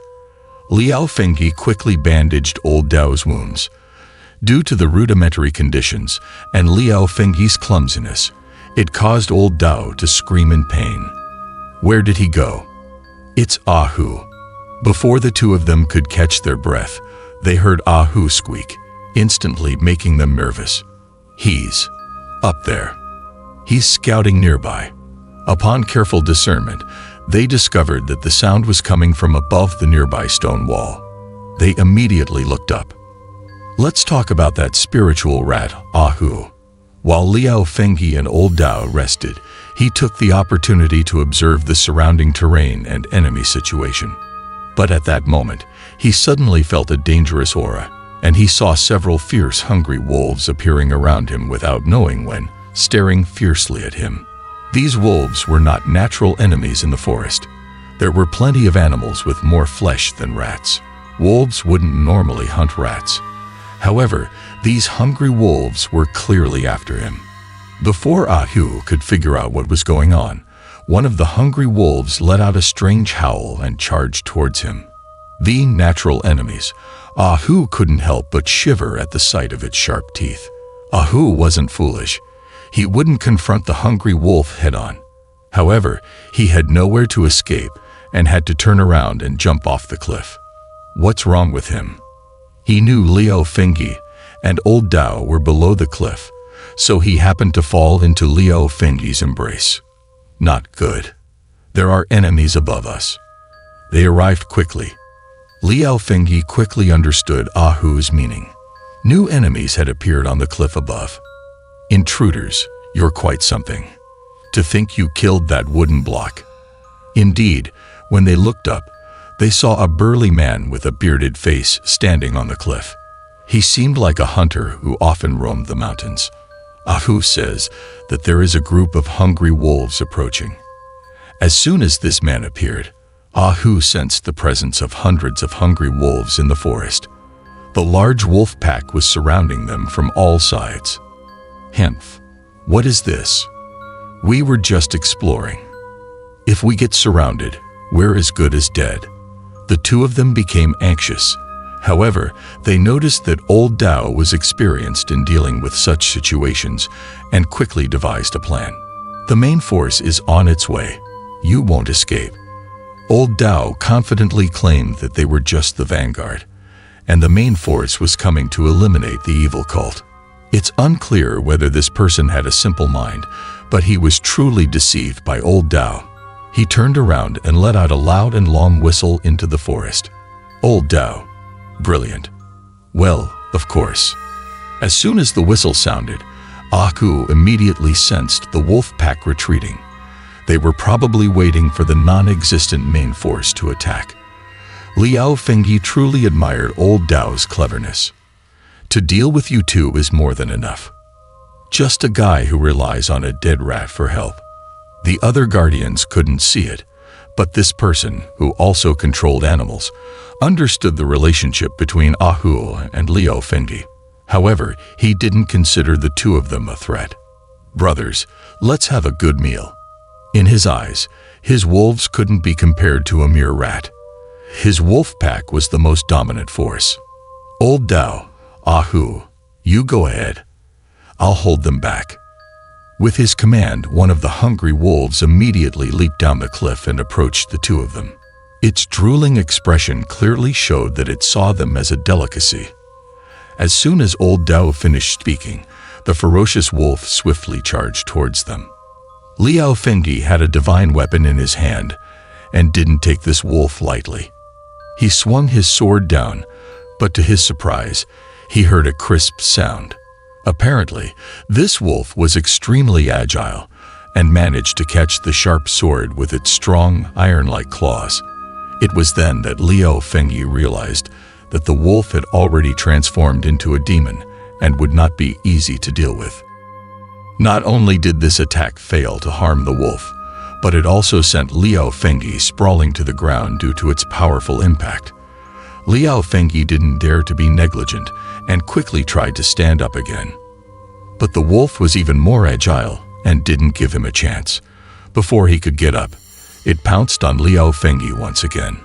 Liao Fengyi quickly bandaged Old Dao's wounds. Due to the rudimentary conditions and Liao Fengyi's clumsiness, it caused Old Dao to scream in pain. Where did he go? It's Ahu. Before the two of them could catch their breath, they heard Ahu squeak, instantly making them nervous. He's up there. He's scouting nearby. Upon careful discernment, they discovered that the sound was coming from above the nearby stone wall. They immediately looked up. Let's talk about that spiritual rat, Ahu. While Liao Fengyi and Old Dao rested, he took the opportunity to observe the surrounding terrain and enemy situation. But at that moment, he suddenly felt a dangerous aura, and he saw several fierce, hungry wolves appearing around him without knowing when, staring fiercely at him. These wolves were not natural enemies in the forest. There were plenty of animals with more flesh than rats. Wolves wouldn't normally hunt rats. However, these hungry wolves were clearly after him. Before Ahu could figure out what was going on, one of the hungry wolves let out a strange howl and charged towards him. Being natural enemies, Ahu couldn't help but shiver at the sight of its sharp teeth. Ahu wasn't foolish. He wouldn't confront the hungry wolf head-on. However, he had nowhere to escape and had to turn around and jump off the cliff. What's wrong with him? He knew Liao Fengyi and Old Dao were below the cliff, so he happened to fall into Liao Fengyi's embrace. Not good. There are enemies above us. They arrived quickly. Liao Fengyi quickly understood Ahu's meaning. New enemies had appeared on the cliff above. Intruders, you're quite something. To think you killed that wooden block. Indeed, when they looked up, they saw a burly man with a bearded face standing on the cliff. He seemed like a hunter who often roamed the mountains. Ahu says that there is a group of hungry wolves approaching. As soon as this man appeared, Ahu sensed the presence of hundreds of hungry wolves in the forest. The large wolf pack was surrounding them from all sides. Hemph, what is this? We were just exploring. If we get surrounded, we're as good as dead. The two of them became anxious. However, they noticed that old Dao was experienced in dealing with such situations and quickly devised a plan. The main force is on its way. You won't escape. Old Dao confidently claimed that they were just the vanguard, and the main force was coming to eliminate the evil cult. It's unclear whether this person had a simple mind, but he was truly deceived by old Dao. He turned around and let out a loud and long whistle into the forest. Old Dao. Brilliant. Well, of course. As soon as the whistle sounded, Ahu immediately sensed the wolf pack retreating. They were probably waiting for the non-existent main force to attack. Liao Fengyi truly admired old Dao's cleverness. To deal with you two is more than enough. Just a guy who relies on a dead rat for help. The other guardians couldn't see it, but this person, who also controlled animals, understood the relationship between Ahu and Liao Fengyi. However, he didn't consider the two of them a threat. Brothers, let's have a good meal. In his eyes, his wolves couldn't be compared to a mere rat. His wolf pack was the most dominant force. Old Dao, Ahu, you go ahead. I'll hold them back. With his command, one of the hungry wolves immediately leaped down the cliff and approached the two of them. Its drooling expression clearly showed that it saw them as a delicacy. As soon as old Dao finished speaking, the ferocious wolf swiftly charged towards them. Liao Fengyi had a divine weapon in his hand and didn't take this wolf lightly. He swung his sword down, but to his surprise, he heard a crisp sound. Apparently, this wolf was extremely agile and managed to catch the sharp sword with its strong, iron-like claws. It was then that Liao Fengyi realized that the wolf had already transformed into a demon and would not be easy to deal with. Not only did this attack fail to harm the wolf, but it also sent Liao Fengyi sprawling to the ground due to its powerful impact. Liao Fengyi didn't dare to be negligent and quickly tried to stand up again. But the wolf was even more agile and didn't give him a chance. Before he could get up, it pounced on Liao Fengyi once again.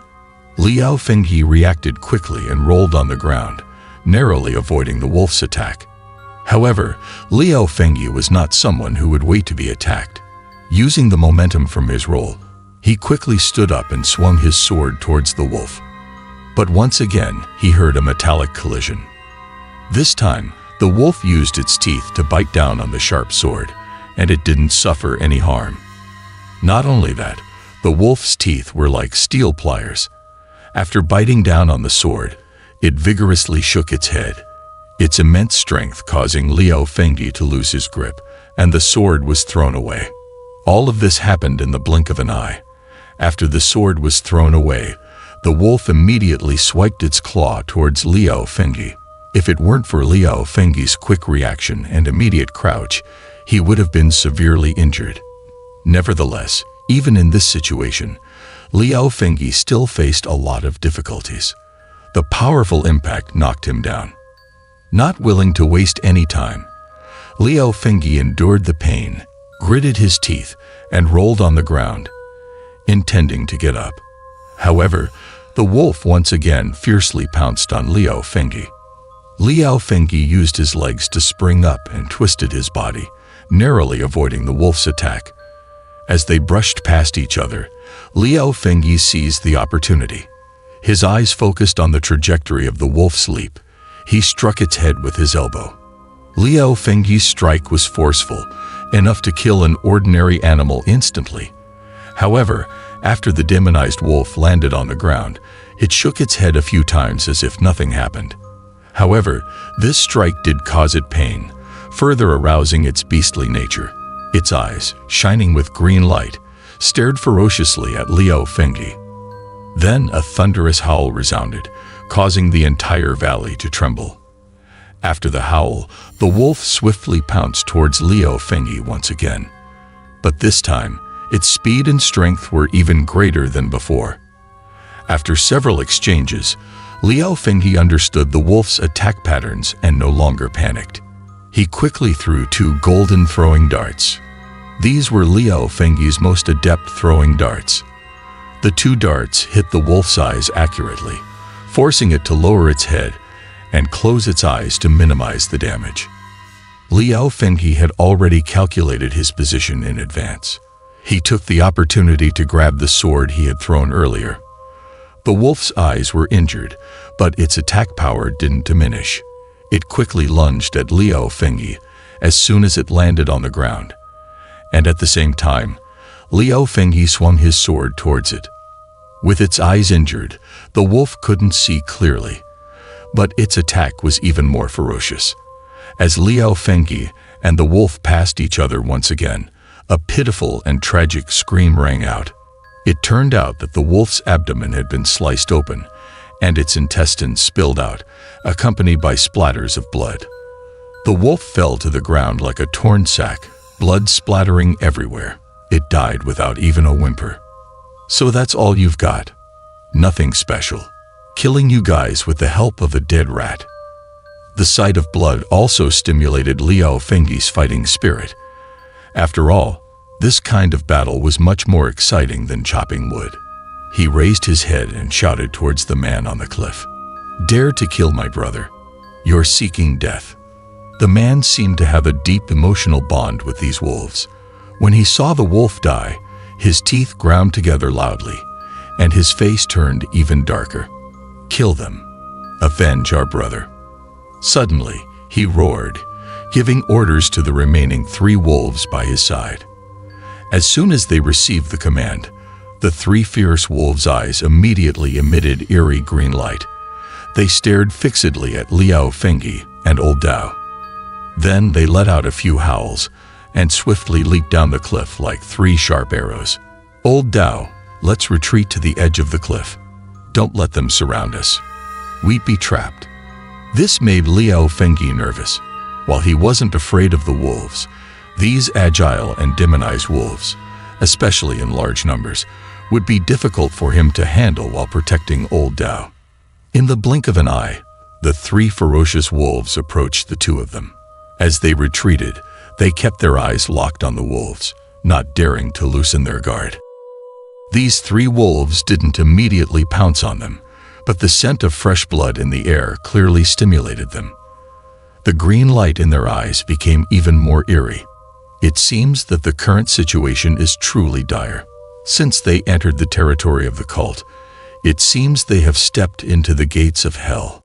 Liao Fengyi reacted quickly and rolled on the ground, narrowly avoiding the wolf's attack. However, Liao Fengyi was not someone who would wait to be attacked. Using the momentum from his roll, he quickly stood up and swung his sword towards the wolf. But once again, he heard a metallic collision. This time, the wolf used its teeth to bite down on the sharp sword, and it didn't suffer any harm. Not only that, the wolf's teeth were like steel pliers. After biting down on the sword, it vigorously shook its head, its immense strength causing Liao Fengyi to lose his grip, and the sword was thrown away. All of this happened in the blink of an eye. After the sword was thrown away, the wolf immediately swiped its claw towards Liao Fengyi. If it weren't for Liao Fengyi's quick reaction and immediate crouch, he would have been severely injured. Nevertheless, even in this situation, Liao Fengyi still faced a lot of difficulties. The powerful impact knocked him down. Not willing to waste any time, Liao Fengyi endured the pain, gritted his teeth, and rolled on the ground, intending to get up. However, the wolf once again fiercely pounced on Liao Fengyi. Liao Fengyi used his legs to spring up and twisted his body, narrowly avoiding the wolf's attack. As they brushed past each other, Liao Fengyi seized the opportunity. His eyes focused on the trajectory of the wolf's leap. He struck its head with his elbow. Liao Fengyi's strike was forceful, enough to kill an ordinary animal instantly. However, after the demonized wolf landed on the ground, It shook its head a few times as if nothing happened. However, this strike did cause it pain, further arousing its beastly nature. Its eyes, shining with green light, stared ferociously at Liao Fengyi. Then a thunderous howl resounded, causing the entire valley to tremble. After the howl, the wolf swiftly pounced towards Liao Fengyi once again. But this time, its speed and strength were even greater than before. After several exchanges, Liao Fengyi understood the wolf's attack patterns and no longer panicked. He quickly threw 2 golden throwing darts. These were Liao Fengyi's most adept throwing darts. The 2 darts hit the wolf's eyes accurately, forcing it to lower its head and close its eyes to minimize the damage. Liao Fengyi had already calculated his position in advance. He took the opportunity to grab the sword he had thrown earlier. The wolf's eyes were injured, but its attack power didn't diminish. It quickly lunged at Liao Fengyi as soon as it landed on the ground. And at the same time, Liao Fengyi swung his sword towards it. With its eyes injured, the wolf couldn't see clearly, but its attack was even more ferocious. As Liao Fengyi and the wolf passed each other once again, a pitiful and tragic scream rang out. It turned out that the wolf's abdomen had been sliced open, and its intestines spilled out, accompanied by splatters of blood. The wolf fell to the ground like a torn sack, blood splattering everywhere. It died without even a whimper. So that's all you've got? Nothing special. Killing you guys with the help of a dead rat. The sight of blood also stimulated Liao Fengyi's fighting spirit. After all, this kind of battle was much more exciting than chopping wood. He raised his head and shouted towards the man on the cliff. "Dare to kill my brother. You're seeking death." The man seemed to have a deep emotional bond with these wolves. When he saw the wolf die, his teeth ground together loudly, and his face turned even darker. "Kill them. Avenge our brother." Suddenly, he roared, giving orders to the remaining 3 wolves by his side. As soon as they received the command, the 3 fierce wolves' eyes immediately emitted eerie green light. They stared fixedly at Liao Fengyi and Old Dao. Then they let out a few howls and swiftly leaped down the cliff like 3 sharp arrows. "Old Dao, let's retreat to the edge of the cliff. Don't let them surround us. We'd be trapped." This made Liao Fengyi nervous. While he wasn't afraid of the wolves, these agile and demonized wolves, especially in large numbers, would be difficult for him to handle while protecting Old Dao. In the blink of an eye, the 3 ferocious wolves approached the 2 of them. As they retreated, they kept their eyes locked on the wolves, not daring to loosen their guard. These 3 wolves didn't immediately pounce on them, but the scent of fresh blood in the air clearly stimulated them. The green light in their eyes became even more eerie. It seems that the current situation is truly dire. Since they entered the territory of the cult, it seems they have stepped into the gates of hell.